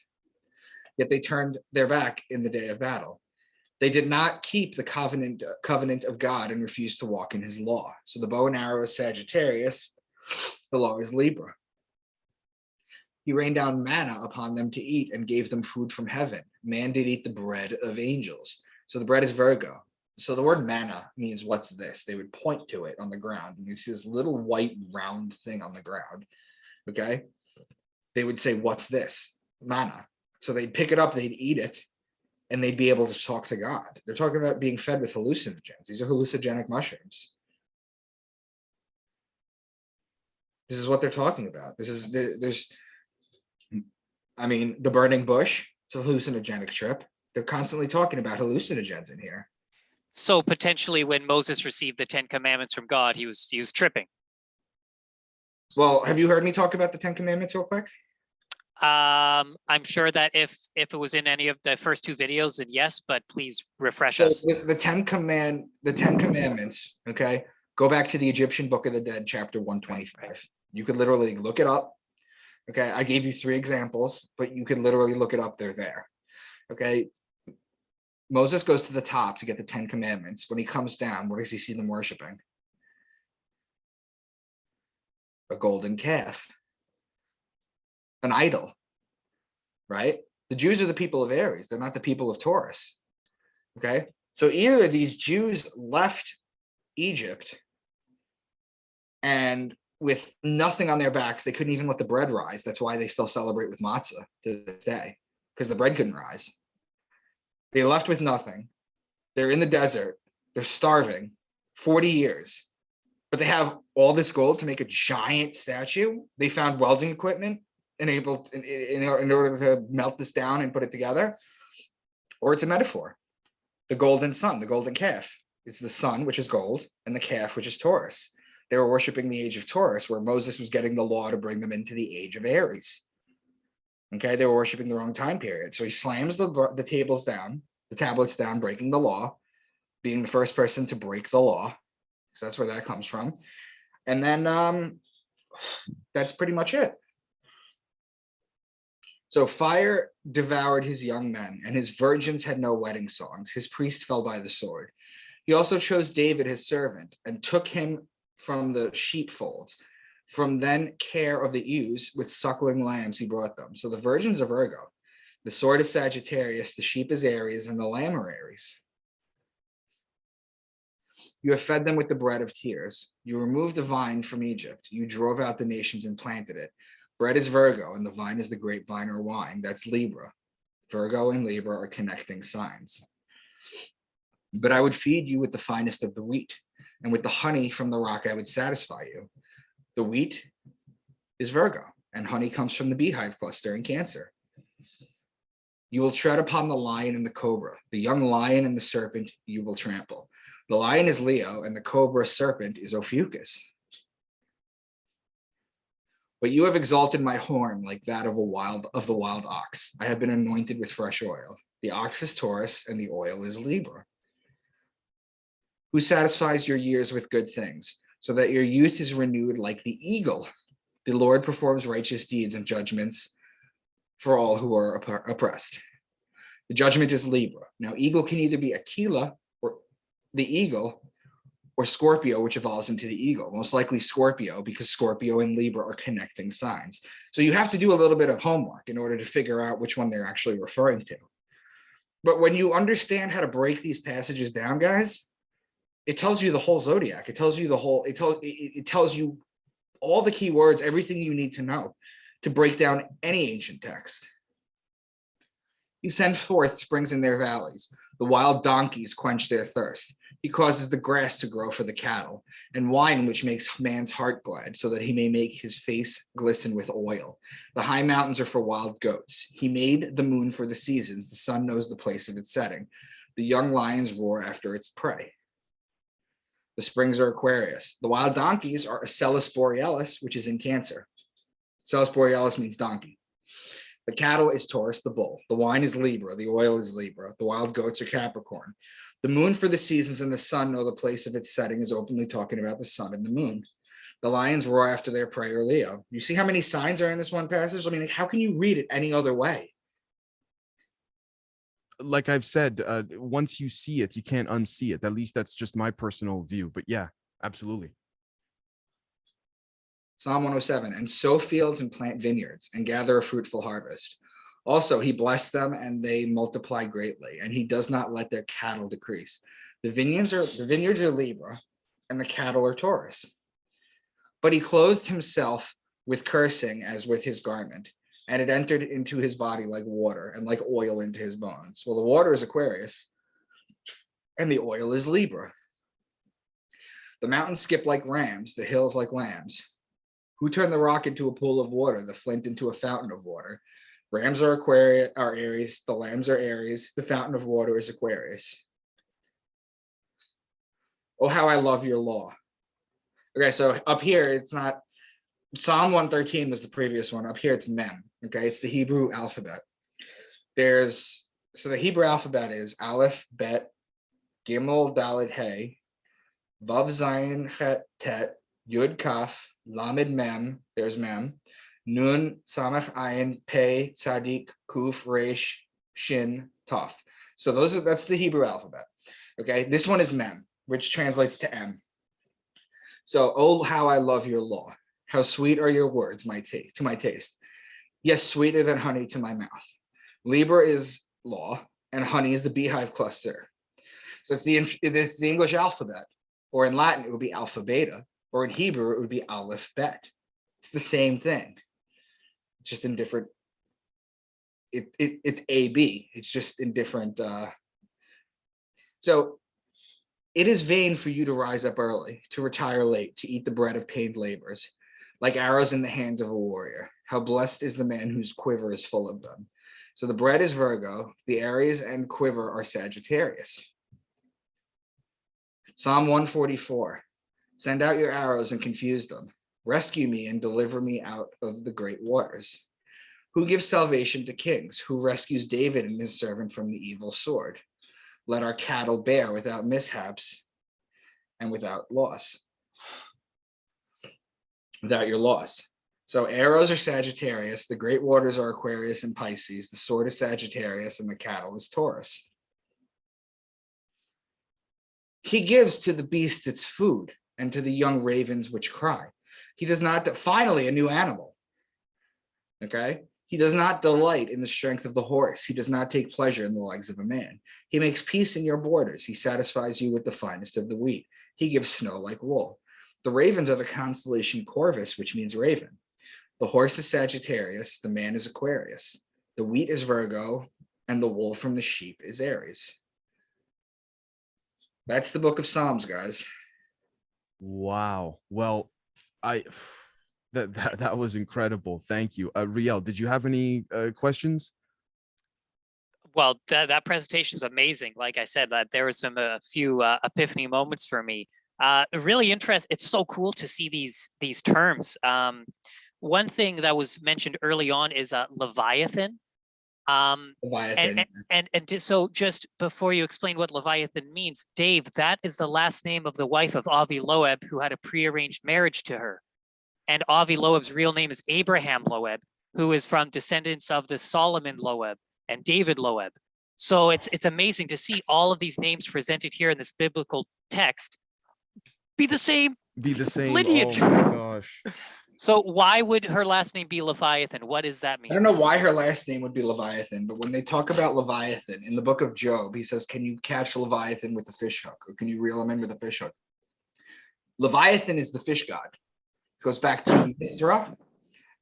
Speaker 2: Yet they turned their back in the day of battle. They did not keep the covenant of God and refused to walk in his law. So the bow and arrow is Sagittarius, the law is Libra. He rained down manna upon them to eat and gave them food from heaven. Man did eat the bread of angels. So the bread is Virgo. So the word manna means what's this? They would point to it on the ground. And you see this little white round thing on the ground. Okay. They would say, what's this? Manna. So they'd pick it up, they'd eat it, and they'd be able to talk to God. They're talking about being fed with hallucinogens. These are hallucinogenic mushrooms. This is what they're talking about. The burning bush, it's a hallucinogenic trip. They're constantly talking about hallucinogens in here.
Speaker 3: So potentially when Moses received the 10 commandments from God, he was tripping.
Speaker 2: Well, have you heard me talk about the 10 commandments real quick?
Speaker 3: I'm sure that if it was in any of the first 2 videos, then yes, but please refresh us.
Speaker 2: The 10 commandments, okay? Go back to the Egyptian Book of the Dead, chapter 125. You could literally look it up. Okay, I gave you 3 examples, but you can literally look it up. They're there. Okay, Moses goes to the top to get the 10 commandments. When he comes down, what does he see them worshiping? A golden calf, an idol, right? The Jews are the people of Aries. They're not the people of Taurus. Okay, so either these Jews left Egypt and with nothing on their backs, they couldn't even let the bread rise. That's why they still celebrate with matzah to this day, because the bread couldn't rise. They left with nothing. They're in the desert. They're starving 40 years, but they have all this gold to make a giant statue. They found welding equipment in order to melt this down and put it together. Or it's a metaphor. The golden sun, the golden calf. It's the sun, which is gold, and the calf, which is Taurus. They were worshiping the age of Taurus, where Moses was getting the law to bring them into the age of Aries. Okay, they were worshiping the wrong time period. So he slams the tablets down, breaking the law, being the first person to break the law. So that's where that comes from. And then that's pretty much it. So fire devoured his young men, and his virgins had no wedding songs. His priest fell by the sword. He also chose David, his servant, and took him from the sheepfolds. From then care of the ewes with suckling lambs he brought them. So the virgins are Virgo. The sword is Sagittarius, the sheep is Aries, and the lamb are Aries. You have fed them with the bread of tears. You removed the vine from Egypt. You drove out the nations and planted it. Bread is Virgo, and the vine is the grapevine or wine. That's Libra. Virgo and Libra are connecting signs. But I would feed you with the finest of the wheat, and with the honey from the rock I would satisfy you. The wheat is Virgo, and honey comes from the beehive cluster in Cancer. You will tread upon the lion and the cobra. The young lion and the serpent you will trample. The lion is Leo, and the cobra serpent is Ophiuchus. But you have exalted my horn like that of the wild ox. I have been anointed with fresh oil. The ox is Taurus, and the oil is Libra. Who satisfies your years with good things, so that your youth is renewed like the eagle. The Lord performs righteous deeds and judgments for all who are oppressed. The judgment is Libra. Now, eagle can either be Aquila, or the eagle, or Scorpio, which evolves into the eagle. Most likely Scorpio, because Scorpio and Libra are connecting signs. So you have to do a little bit of homework in order to figure out which one they're actually referring to. But when you understand how to break these passages down, guys, it tells you the whole zodiac. It tells you it tells you all the key words, everything you need to know to break down any ancient text. He sends forth springs in their valleys. The wild donkeys quench their thirst. He causes the grass to grow for the cattle, and wine which makes man's heart glad, so that he may make his face glisten with oil. The high mountains are for wild goats. He made the moon for the seasons. The sun knows the place of its setting. The young lions roar after its prey. The springs are Aquarius. The wild donkeys are Acellus borealis, which is in Cancer. Acellus borealis means donkey. The cattle is Taurus, the bull. The wine is Libra. The oil is Libra. The wild goats are Capricorn. The moon for the seasons and the sun know the place of its setting, is openly talking about the sun and the moon. The lions roar after their prey, or Leo. You see how many signs are in this one passage? I mean, how can you read it any other way?
Speaker 1: like I've said, once you see it, you can't unsee it. At least that's just my personal view. But yeah, absolutely.
Speaker 2: Psalm 107, and sow fields and plant vineyards and gather a fruitful harvest. Also, he blessed them and they multiply greatly, and he does not let their cattle decrease. The vineyards are Libra, and the cattle are Taurus. But he clothed himself with cursing as with his garment, and it entered into his body like water and like oil into his bones. Well, the water is Aquarius, and the oil is Libra. The mountains skip like rams, the hills like lambs. Who turned the rock into a pool of water, the flint into a fountain of water? Rams are Aries, the lambs are Aries, the fountain of water is Aquarius. Oh, how I love your law. Okay, so up here, it's not, Psalm 113 was the previous one. Up here, it's Mem, okay? It's the Hebrew alphabet. So the Hebrew alphabet is Aleph, Bet, Gimel, Dalet, Hey, Vav, Zayin, Chet, Tet, Yud, Kaf, Lamed, Mem, there's Mem, Nun, Samach, Ayin, Pei, Tzadik, Kuf, Resh, Shin, Taf. So that's the Hebrew alphabet, okay? This one is Mem, which translates to M. So, oh, how I love your law. How sweet are your words, to my taste. Yes, sweeter than honey to my mouth. Libra is law, and honey is the beehive cluster. So it's the English alphabet, or in Latin, it would be alpha beta, or in Hebrew, it would be aleph bet. It's the same thing. It's just in different, it's AB. It's just in different, so it is vain for you to rise up early, to retire late, to eat the bread of pained labors, like arrows in the hand of a warrior. How blessed is the man whose quiver is full of them. So the bread is Virgo, the Aries and quiver are Sagittarius. Psalm 144, send out your arrows and confuse them. Rescue me and deliver me out of the great waters. Who gives salvation to kings? Who rescues David and his servant from the evil sword? Let our cattle bear without mishaps and without loss. Without your loss. So arrows are Sagittarius, the great waters are Aquarius and Pisces, the sword is Sagittarius, and the cattle is Taurus. He gives to the beast its food, and to the young ravens which cry. He does not, finally a new animal, okay? He does not delight in the strength of the horse. He does not take pleasure in the legs of a man. He makes peace in your borders. He satisfies you with the finest of the wheat. He gives snow like wool. The ravens are the constellation Corvus, which means raven. The horse is Sagittarius. The man is Aquarius. The wheat is Virgo, and the wool from the sheep is Aries. That's the book of Psalms, guys.
Speaker 1: Wow. Well, that was incredible. Thank you. Riel, did you have any questions?
Speaker 3: Well, that presentation is amazing. Like I said, that there was a few epiphany moments for me. Really interesting. It's so cool to see these terms. One thing that was mentioned early on is Leviathan.
Speaker 2: Leviathan.
Speaker 3: So just before you explain what Leviathan means, Dave, that is the last name of the wife of Avi Loeb, who had a prearranged marriage to her. And Avi Loeb's real name is Abraham Loeb, who is from descendants of the Solomon Loeb and David Loeb. So it's amazing to see all of these names presented here in this biblical text be the same lineage.
Speaker 1: Oh my gosh.
Speaker 3: So why would her last name be Leviathan? What does that mean?
Speaker 2: I don't know why her last name would be Leviathan, but when they talk about Leviathan in the book of Job, he says, can you catch Leviathan with a fish hook? Or can you reel him in with a fish hook? Leviathan is the fish god. It goes back to Mithra.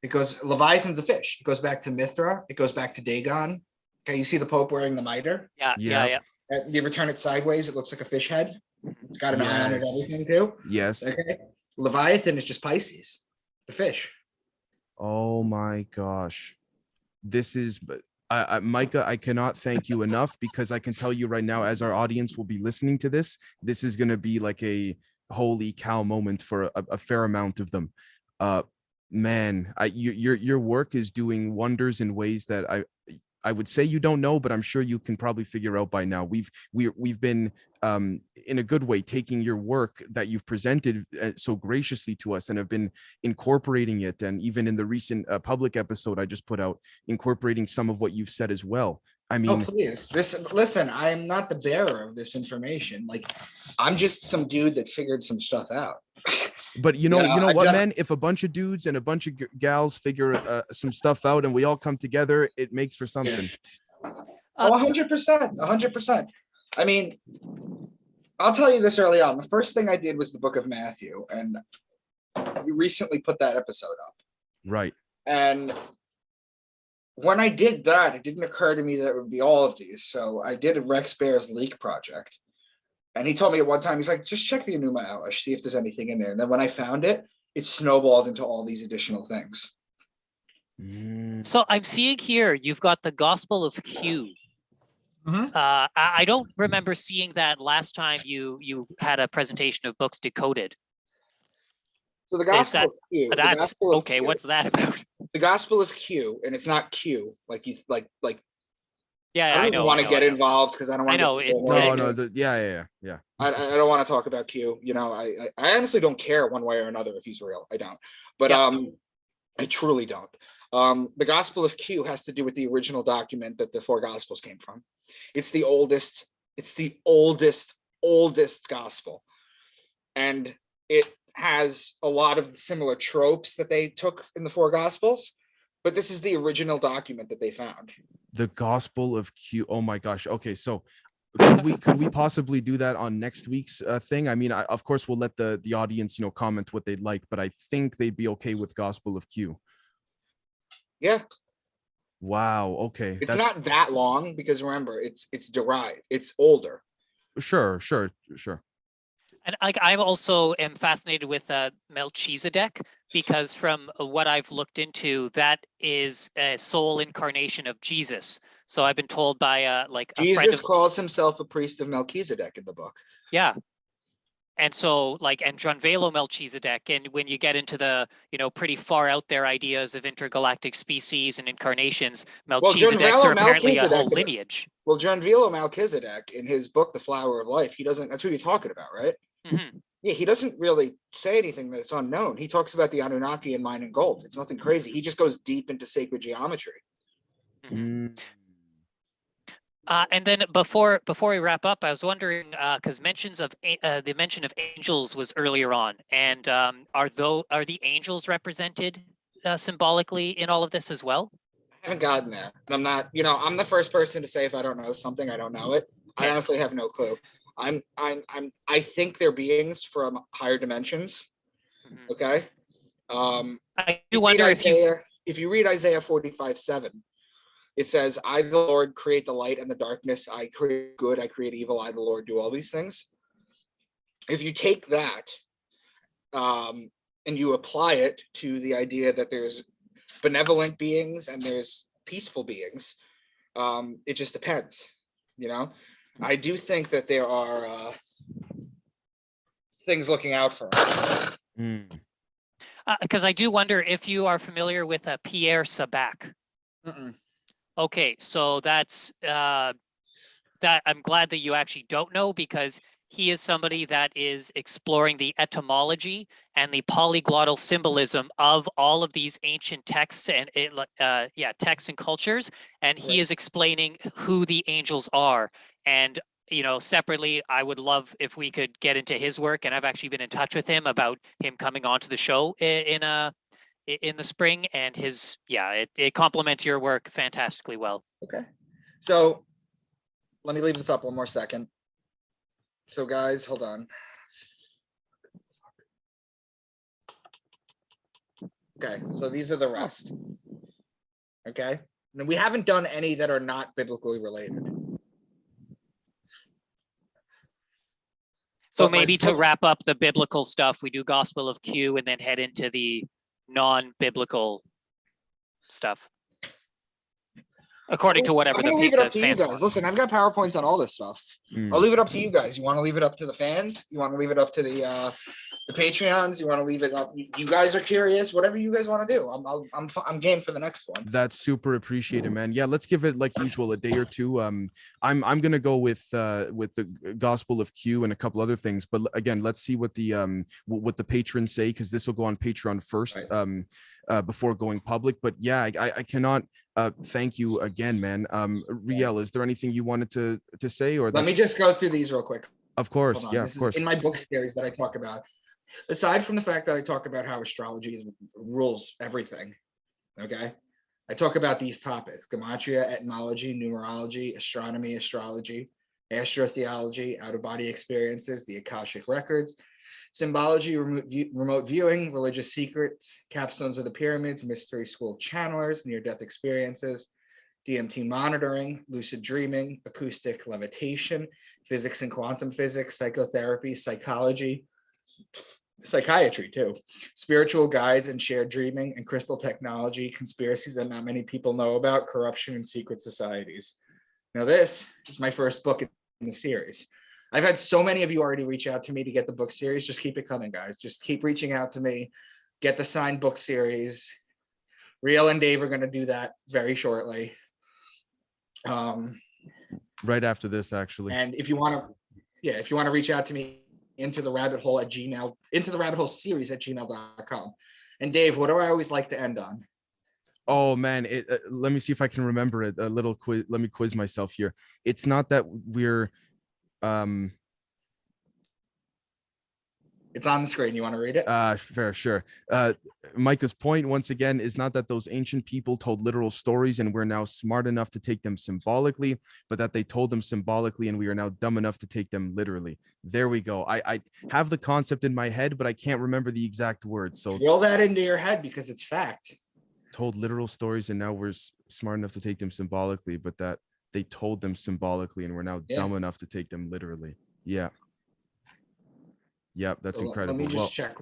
Speaker 2: Because Leviathan's a fish. It goes back to Mithra. It goes back to Dagon. Okay, you see the Pope wearing the mitre?
Speaker 3: Yeah.
Speaker 2: You ever turn it sideways? It looks like a fish head. It's got an eye on it and everything too.
Speaker 1: Yes.
Speaker 2: Okay. Leviathan is just Pisces, the fish.
Speaker 1: Oh my gosh. This is, Micah, I cannot thank you enough, because I can tell you right now, as our audience will be listening to this, this is going to be like a holy cow moment for a fair amount of them. Man, your work is doing wonders in ways that I would say you don't know, but I'm sure you can probably figure out by now. We've been in a good way taking your work that you've presented so graciously to us and have been incorporating it, and even in the recent public episode I just put out, incorporating some of what you've said as well. I mean,
Speaker 2: please, listen, I'm not the bearer of this information. Like, I'm just some dude that figured some stuff out.
Speaker 1: but you know what,
Speaker 2: I've
Speaker 1: man, if a bunch of dudes and a bunch of gals figure some stuff out and we all come together, it makes for something.
Speaker 2: 100%, 100%. I mean, I'll tell you this early on. The first thing I did was the book of Matthew, and you recently put that episode up.
Speaker 1: Right.
Speaker 2: And when I did that, it didn't occur to me that it would be all of these. So I did a Rex Bear's leak project. And he told me at one time, he's like, just check the Enuma Elish, see if there's anything in there. And then when I found it, it snowballed into all these additional things.
Speaker 3: So I'm seeing here, you've got the Gospel of Q. I don't remember seeing that last time you had a presentation of books decoded.
Speaker 2: So the Gospel of Q.
Speaker 3: That's okay.
Speaker 2: Q,
Speaker 3: what's that about?
Speaker 2: The Gospel of Q, and it's not Q, like you like.
Speaker 3: Yeah,
Speaker 2: I don't want to get involved because I don't want to.
Speaker 1: Yeah.
Speaker 2: I don't want to talk about Q. You know, I honestly don't care one way or another if he's real. I don't. But I truly don't. The Gospel of Q has to do with the original document that the four Gospels came from. It's the oldest. It's the oldest gospel, and it has a lot of similar tropes that they took in the four Gospels. But this is the original document that they found.
Speaker 1: The Gospel of Q. Oh my gosh. Okay, so could we possibly do that on next week's thing? I mean, of course, we'll let the audience comment what they'd like, but I think they'd be okay with Gospel of Q.
Speaker 2: Yeah.
Speaker 1: Wow. Okay.
Speaker 2: It's not that long because remember, it's derived. It's older.
Speaker 1: Sure.
Speaker 3: And I also am fascinated with Melchizedek, because from what I've looked into, that is a soul incarnation of Jesus. So I've been told by a
Speaker 2: Jesus calls himself a priest of Melchizedek in the book.
Speaker 3: Yeah. And so and Dronvelo Melchizedek, and when you get into the pretty far out there ideas of intergalactic species and incarnations, Melchizedeks are apparently a whole lineage.
Speaker 2: Well, Dronvelo Melchizedek in his book, The Flower of Life, that's who you're talking about, right?
Speaker 3: Mm-hmm.
Speaker 2: Yeah, he doesn't really say anything that's unknown. He talks about the Anunnaki and mining gold. It's nothing crazy. He just goes deep into sacred geometry.
Speaker 3: Mm-hmm. And then before we wrap up, I was wondering, because the mention of angels was earlier on, and are the angels represented symbolically in all of this as well?
Speaker 2: I haven't gotten there. I'm not, I'm the first person to say if I don't know something, I don't know it. Okay. I honestly have no clue. I think they're beings from higher dimensions. Mm-hmm. Okay.
Speaker 3: I do wonder
Speaker 2: if you read Isaiah 45:7. It says, I, the Lord, create the light and the darkness. I create good, I create evil. I, the Lord, do all these things. If you take that and you apply it to the idea that there's benevolent beings and there's peaceful beings, it just depends. I do think that there are things looking out for us.
Speaker 3: Because I do wonder if you are familiar with Pierre Sabac.
Speaker 2: Mm-mm.
Speaker 3: Okay, so that's that. I'm glad that you actually don't know, because he is somebody that is exploring the etymology and the polyglottal symbolism of all of these ancient texts and texts and cultures, and he is explaining who the angels are. And separately, I would love if we could get into his work, and I've actually been in touch with him about him coming onto the show in the spring, and it complements your work fantastically well.
Speaker 2: Okay, so let me leave this up one more second. So guys, hold on. Okay, so these are the rest. Okay, and we haven't done any that are not biblically related.
Speaker 3: So maybe to wrap up the biblical stuff, we do Gospel of Q and then head into the non-biblical stuff. according to whatever
Speaker 2: I'm gonna leave it
Speaker 3: the
Speaker 2: up to you
Speaker 3: fans
Speaker 2: guys.
Speaker 3: want.
Speaker 2: Listen, I've got PowerPoints on all this stuff.
Speaker 1: Mm.
Speaker 2: I'll leave it up to you guys. You want to leave it up to the fans? You want to leave it up to the Patreons? You want to leave it up? You guys are curious. Whatever you guys want to do, I'm game for the next one.
Speaker 1: That's super appreciated, man. Yeah, let's give it like usual a day or two. I'm gonna go with the Gospel of Q and a couple other things, but again, let's see what the patrons say, because this will go on Patreon first.
Speaker 2: Right.
Speaker 1: Before going public. But yeah, I cannot thank you again, man. Riel, is there anything you wanted to say, or
Speaker 2: Let me just go through these real quick.
Speaker 1: Of course,
Speaker 2: Hold on.
Speaker 1: yeah,
Speaker 2: This
Speaker 1: of course.
Speaker 2: is in my book series that I talk about. Aside from the fact that I talk about how astrology rules everything, okay? I talk about these topics: gematria, etymology, numerology, astronomy, astrology, astrotheology, out-of-body experiences, the Akashic records, symbology, remote viewing, religious secrets, capstones of the pyramids, mystery school channelers, near-death experiences, DMT monitoring, lucid dreaming, acoustic levitation, physics and quantum physics, psychotherapy, psychology, psychiatry too, spiritual guides and shared dreaming, and crystal technology, conspiracies that not many people know about, corruption and secret societies. Now this is my first book in the series. I've had so many of you already reach out to me to get the book series. Just keep it coming, guys. Just keep reaching out to me. Get the signed book series. Riel and Dave are going to do that very shortly.
Speaker 1: Right after this, actually.
Speaker 2: And if you want to reach out to me, into the rabbit hole series at gmail.com. And Dave, what do I always like to end on?
Speaker 1: Oh man, let me see if I can remember it. A little quiz. Let me quiz myself here. It's not that we're
Speaker 2: it's on the screen. You want to read it?
Speaker 1: Fair, sure. Micah's point once again is not that those ancient people told literal stories and we're now smart enough to take them symbolically, but that they told them symbolically and we are now dumb enough to take them literally. There we go. I have the concept in my head, but I can't remember the exact words. So
Speaker 2: drill that into your head because it's fact.
Speaker 1: Told literal stories and now we're smart enough to take them symbolically, but that they told them symbolically and we're now dumb enough to take them literally. Yeah. Yep, that's incredible.
Speaker 2: Let me just check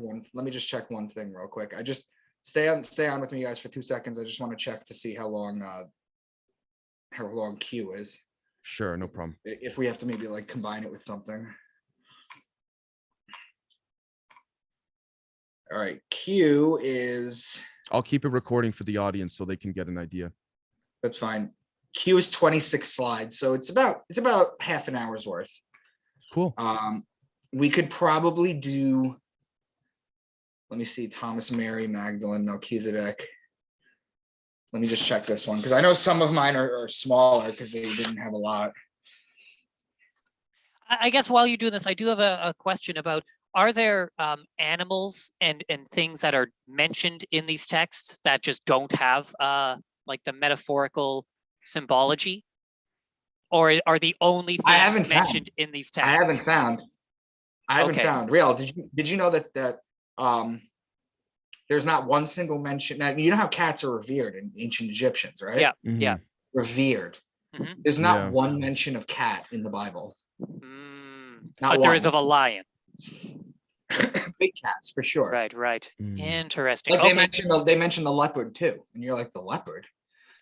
Speaker 2: one thing real quick. I just stay on with me, guys, for 2 seconds. I just want to check to see how long Q is.
Speaker 1: Sure, no problem.
Speaker 2: If we have to maybe like combine it with something. All right, Q is.
Speaker 1: I'll keep it recording for the audience so they can get an idea.
Speaker 2: That's fine. Q is 26 slides, so it's about half an hour's worth.
Speaker 1: Cool.
Speaker 2: We could probably do, let me see, Thomas, Mary, Magdalene, Melchizedek. Let me just check this one, because I know some of mine are smaller because they didn't have a lot.
Speaker 3: I guess while you're doing this, I do have a question about, are there animals and things that are mentioned in these texts that just don't have like the metaphorical symbology? Or are the only things mentioned in these texts?
Speaker 2: I haven't found. Real, did you know that there's not one single mention? Now, you know how cats are revered in ancient Egyptians, right?
Speaker 3: Yeah,
Speaker 1: Mhm.
Speaker 3: yeah.
Speaker 2: Revered.
Speaker 3: Mhm.
Speaker 2: There's not one mention of cat in the Bible.
Speaker 3: But there is of a lion.
Speaker 2: Big cats, for sure.
Speaker 3: Right. Interesting.
Speaker 2: Like they mentioned the leopard too. And you're like, the leopard?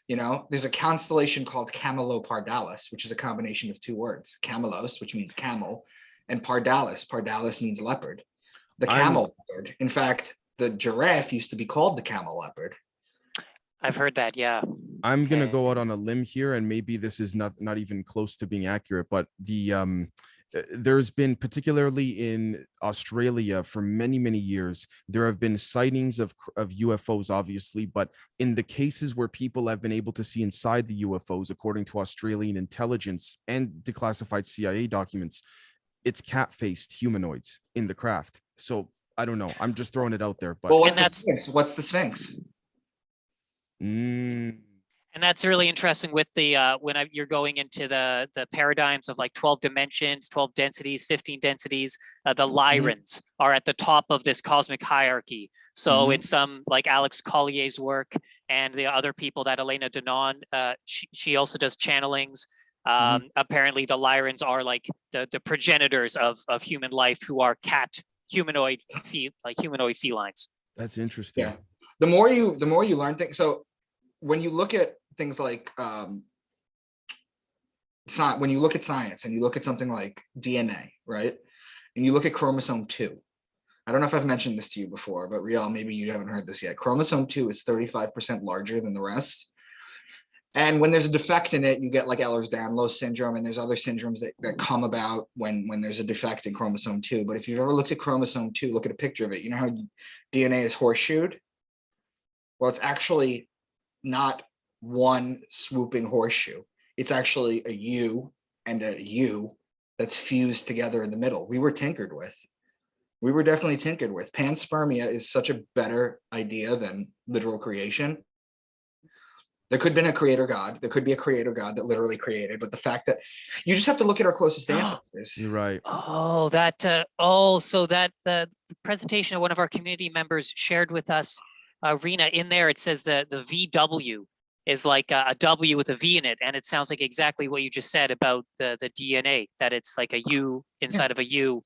Speaker 2: You know, there's a constellation called Camelopardalis, which is a combination of two words. Camelos, which means camel, and Pardalis. Pardalis means leopard. The camel leopard. In fact, the giraffe used to be called the camel leopard.
Speaker 3: I've heard that, yeah.
Speaker 1: I'm gonna go out on a limb here, and maybe this is not even close to being accurate, but there's been, particularly in Australia for many years, there have been sightings of UFOs, obviously, but in the cases where people have been able to see inside the UFOs, according to Australian intelligence and declassified CIA documents, it's cat-faced humanoids in the craft. So I don't know. I'm just throwing it out there. But
Speaker 2: well, what's the Sphinx?
Speaker 3: And that's really interesting with the you're going into the paradigms of like 12 dimensions, 12 densities, 15 densities. The Lyrans are at the top of this cosmic hierarchy. So in some, like Alex Collier's work and the other people that Elena Denon, she also does channelings. Apparently the Lyrans are like the progenitors of human life, who are humanoid felines.
Speaker 1: That's interesting.
Speaker 2: Yeah. The more you learn things. So when you look at things like when you look at science and you look at something like DNA, right? And you look at chromosome 2. I don't know if I've mentioned this to you before, but Riel, maybe you haven't heard this yet. Chromosome 2 is 35% larger than the rest. And when there's a defect in it, you get like Ehlers-Danlos syndrome, and there's other syndromes that come about when there's a defect in chromosome 2. But if you've ever looked at chromosome 2, look at a picture of it. You know how DNA is horseshoed? Well, it's actually not one swooping horseshoe. It's actually a U and a U that's fused together in the middle. We were tinkered with. We were definitely tinkered with. Panspermia is such a better idea than literal creation. There could have been a creator God. There could be a creator God that literally created. But the fact that you just have to look at our closest ancestors.
Speaker 1: You're right.
Speaker 3: Oh, so that the presentation of one of our community members shared with us, Rena, in there, it says the VW is like a W with a V in it. And it sounds like exactly what you just said about the DNA, that it's like a U inside of a U.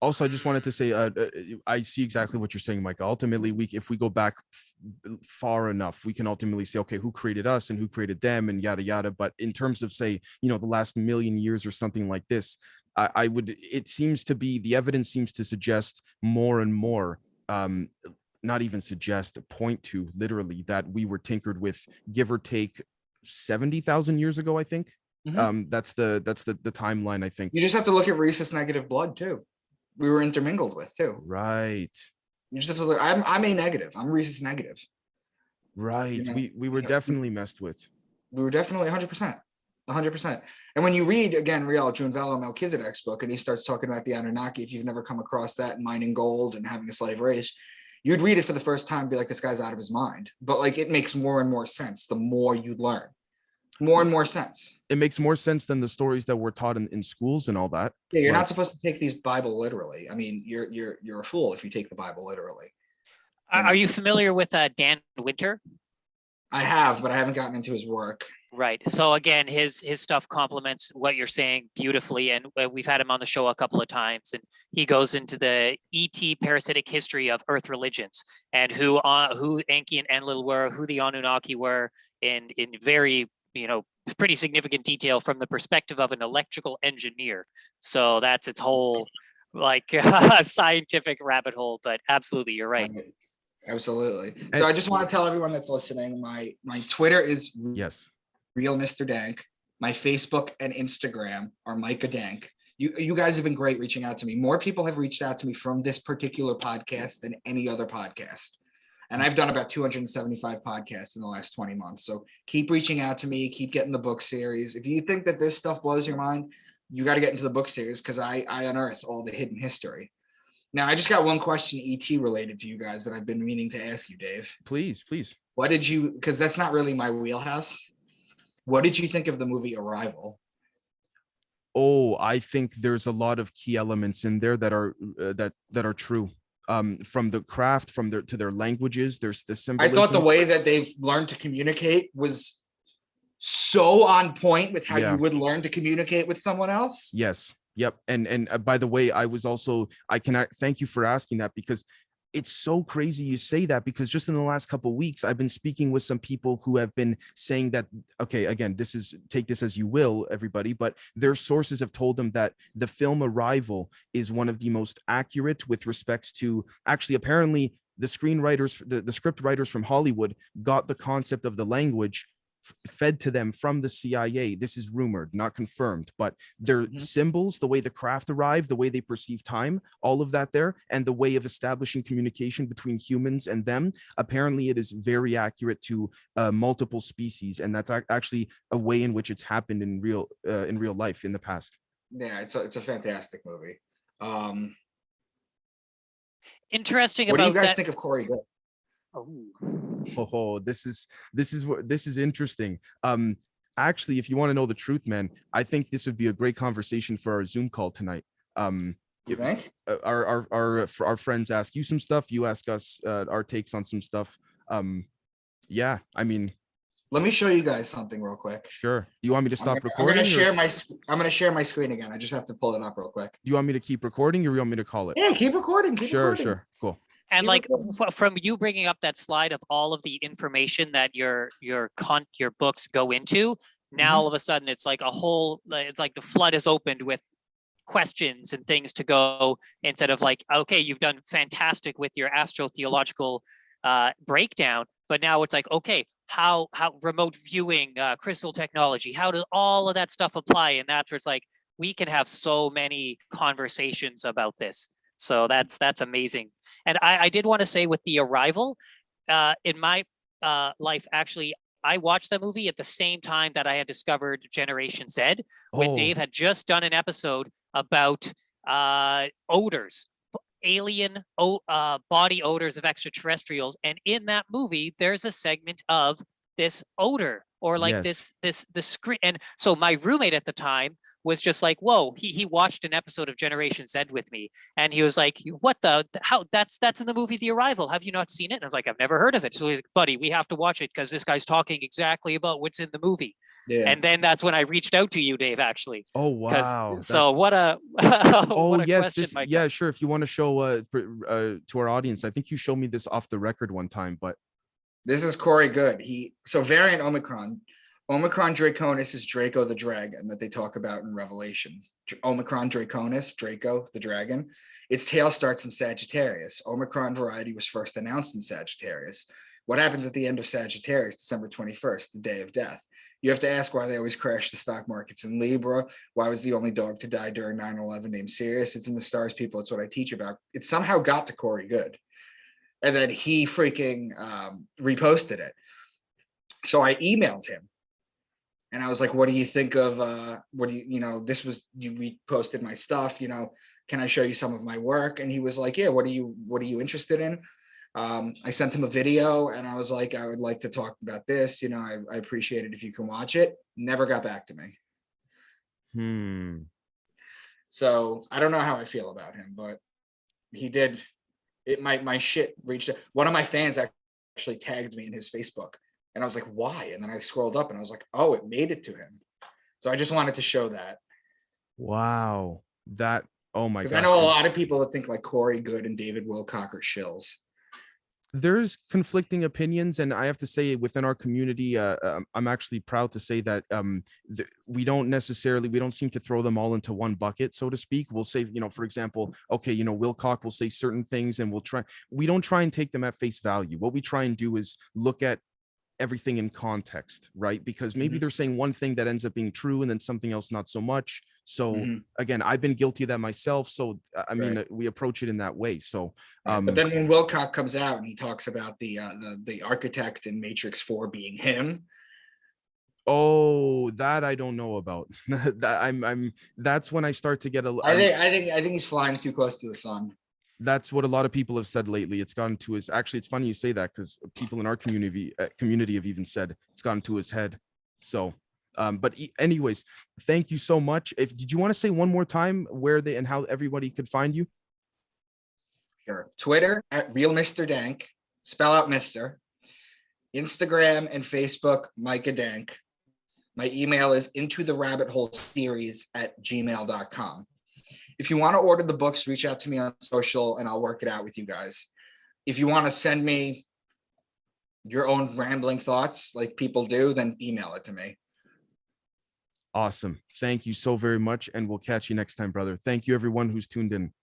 Speaker 1: Also, I just wanted to say, I see exactly what you're saying, Micah. Ultimately, if we go back far enough, we can ultimately say, okay, who created us and who created them and yada, yada. But in terms of, say, the last million years or something like this, it seems to be, the evidence seems to suggest more and more, not even suggest, point to literally that we were tinkered with, give or take 70,000 years ago, I think.
Speaker 2: Mhm.
Speaker 1: That's the timeline, I think.
Speaker 2: You just have to look at rhesus negative blood too. We were intermingled with too.
Speaker 1: Right.
Speaker 2: You just have to look. I'm A negative. I'm rhesus negative.
Speaker 1: Right. We were definitely messed with.
Speaker 2: We were definitely 100%. 100%. And when you read, again, Riel Junvelo Melchizedek's book, and he starts talking about the Anunnaki, if you've never come across that, mining gold and having a slave race, you'd read it for the first time and be like, this guy's out of his mind. But like, it makes more and more sense the more you learn. More and more sense.
Speaker 1: It makes more sense than the stories that were taught in schools and all that.
Speaker 2: Yeah, you're not supposed to take these Bible literally. I mean, you're a fool if you take the Bible literally.
Speaker 3: Are you familiar with Dan Winter?
Speaker 2: I have, but I haven't gotten into his work.
Speaker 3: Right. So again, his stuff complements what you're saying beautifully, and we've had him on the show a couple of times, and he goes into the ET parasitic history of Earth religions and who Enki and Enlil were, who the Anunnaki were, in very pretty significant detail from the perspective of an electrical engineer. So that's its whole scientific rabbit hole. But absolutely, you're right.
Speaker 2: Absolutely. So I just want to tell everyone that's listening, my Twitter is
Speaker 1: yes,
Speaker 2: Real Mr. Dank. My Facebook and Instagram are Micah Dank. You guys have been great reaching out to me. More people have reached out to me from this particular podcast than any other podcast. And I've done about 275 podcasts in the last 20 months. So keep reaching out to me, keep getting the book series. If you think that this stuff blows your mind, you got to get into the book series because I unearth all the hidden history. Now, I just got one question, ET related to you guys, that I've been meaning to ask you, Dave.
Speaker 1: Please.
Speaker 2: What did you, because that's not really my wheelhouse. What did you think of the movie Arrival?
Speaker 1: Oh, I think there's a lot of key elements in there that are that are true. From the craft, to their languages, there's the symbolism.
Speaker 2: I thought the way that they've learned to communicate was so on point with how you would learn to communicate with someone else.
Speaker 1: Yes. Yep. And by the way, I cannot thank you for asking that, because it's so crazy you say that, because just in the last couple of weeks, I've been speaking with some people who have been saying that, okay, again, take this as you will, everybody, but their sources have told them that the film Arrival is one of the most accurate with respects to, actually, apparently the screenwriters, the script writers from Hollywood got the concept of the language fed to them from the CIA. This is rumored, not confirmed, but their symbols, the way the craft arrived, the way they perceive time, all of that there, and the way of establishing communication between humans and them, apparently it is very accurate to multiple species, and that's actually a way in which it's happened in real life in the past.
Speaker 2: Yeah, it's a fantastic movie.
Speaker 3: Interesting.
Speaker 2: What do you guys think of Corey Gold?
Speaker 1: Oh, this is interesting. Actually, if you want to know the truth, man, I think this would be a great conversation for our Zoom call tonight.
Speaker 2: You think?
Speaker 1: Our friends ask you some stuff, you ask us our takes on some stuff. Yeah, I mean,
Speaker 2: let me show you guys something real quick.
Speaker 1: Sure. Do you want me to stop recording?
Speaker 2: I'm gonna share my screen again. I just have to pull it up real quick.
Speaker 1: Do you want me to keep recording, or you want me to call it?
Speaker 2: Yeah, keep recording.
Speaker 1: Sure, cool.
Speaker 3: And from you bringing up that slide of all of the information that your books go into, now all of a sudden it's like it's like the flood is opened with questions and things to go, instead of like, okay, you've done fantastic with your astrotheological breakdown, but now it's like, okay, how remote viewing, crystal technology, how does all of that stuff apply? And that's where it's like, we can have so many conversations about this. So that's amazing. And I did want to say, with The Arrival, in my life, actually, I watched the movie at the same time that I had discovered Generation Z, when
Speaker 1: Oh,
Speaker 3: Dave had just done an episode about odors, alien body odors of extraterrestrials. And in that movie, there's a segment of this odor, or like
Speaker 1: yes.
Speaker 3: the screen. And so my roommate at the time was just like, whoa, he watched an episode of Generation Z with me, and he was like, what how, that's in the movie The Arrival, have you not seen it? And I was like, I've never heard of it. So he's like, buddy, we have to watch it because this guy's talking exactly about what's in the movie.
Speaker 2: Yeah.
Speaker 3: And then that's when I reached out to you, Dave, actually.
Speaker 1: Oh, wow.
Speaker 3: So what a
Speaker 1: Oh,
Speaker 3: what a
Speaker 1: yes.
Speaker 3: question,
Speaker 1: This,
Speaker 3: Mike.
Speaker 1: yeah, sure. If you want to show to our audience, I think you showed me this off the record one time, but
Speaker 2: This is Corey Good. So variant Omicron. Omicron Draconis is Draco the dragon that they talk about in Revelation. Omicron Draconis, Draco the dragon. Its tail starts in Sagittarius. Omicron variety was first announced in Sagittarius. What happens at the end of Sagittarius, December 21st, the day of death? You have to ask why they always crash the stock markets in Libra. Why was the only dog to die during 9/11 named Sirius? It's in the stars, people. It's what I teach about. It somehow got to Corey Good. And then he freaking reposted it. So I emailed him. And I was like, what do you think of, you reposted my stuff, can I show you some of my work? And he was like, yeah, what are you interested in? I sent him a video and I was like, I would like to talk about this. I appreciate it if you can watch it. Never got back to me. So I don't know how I feel about him, but he did. My shit reached, one of my fans actually tagged me in his Facebook. And I was like, why? And then I scrolled up and I was like, oh, it made it to him. So I just wanted to show that.
Speaker 1: wow. Oh my gosh.
Speaker 2: Because I know a lot of people that think like Corey Good and David Wilcock are shills.
Speaker 1: There's conflicting opinions, and I have to say, within our community, I'm actually proud to say that we don't seem to throw them all into one bucket, so to speak. We'll say, for example, okay, Wilcock will say certain things, and we don't try and take them at face value. What we try and do is look at everything in context, right? Because maybe they're saying one thing that ends up being true and then something else not so much. So again, I've been guilty of that myself. So I mean, we approach it in that way. So
Speaker 2: but then when Wilcock comes out and he talks about the architect in Matrix 4 being him.
Speaker 1: Oh, that I don't know about. That's when I start to get
Speaker 2: I think he's flying too close to the sun.
Speaker 1: That's what a lot of people have said lately. It's gotten to his, actually, it's funny you say that, because people in our community have even said it's gotten to his head. So, but anyways, thank you so much. Did you want to say one more time where they and how everybody could find you?
Speaker 2: Sure. Twitter at Real Mr. Dank, spell out Mr. Instagram and Facebook, Micah Dank. My email is intotherabbithole@gmail.com. If you want to order the books, reach out to me on social and I'll work it out with you guys. If you want to send me your own rambling thoughts like people do, then email it to me.
Speaker 1: Awesome. Thank you so very much. And we'll catch you next time, brother. Thank you, everyone who's tuned in.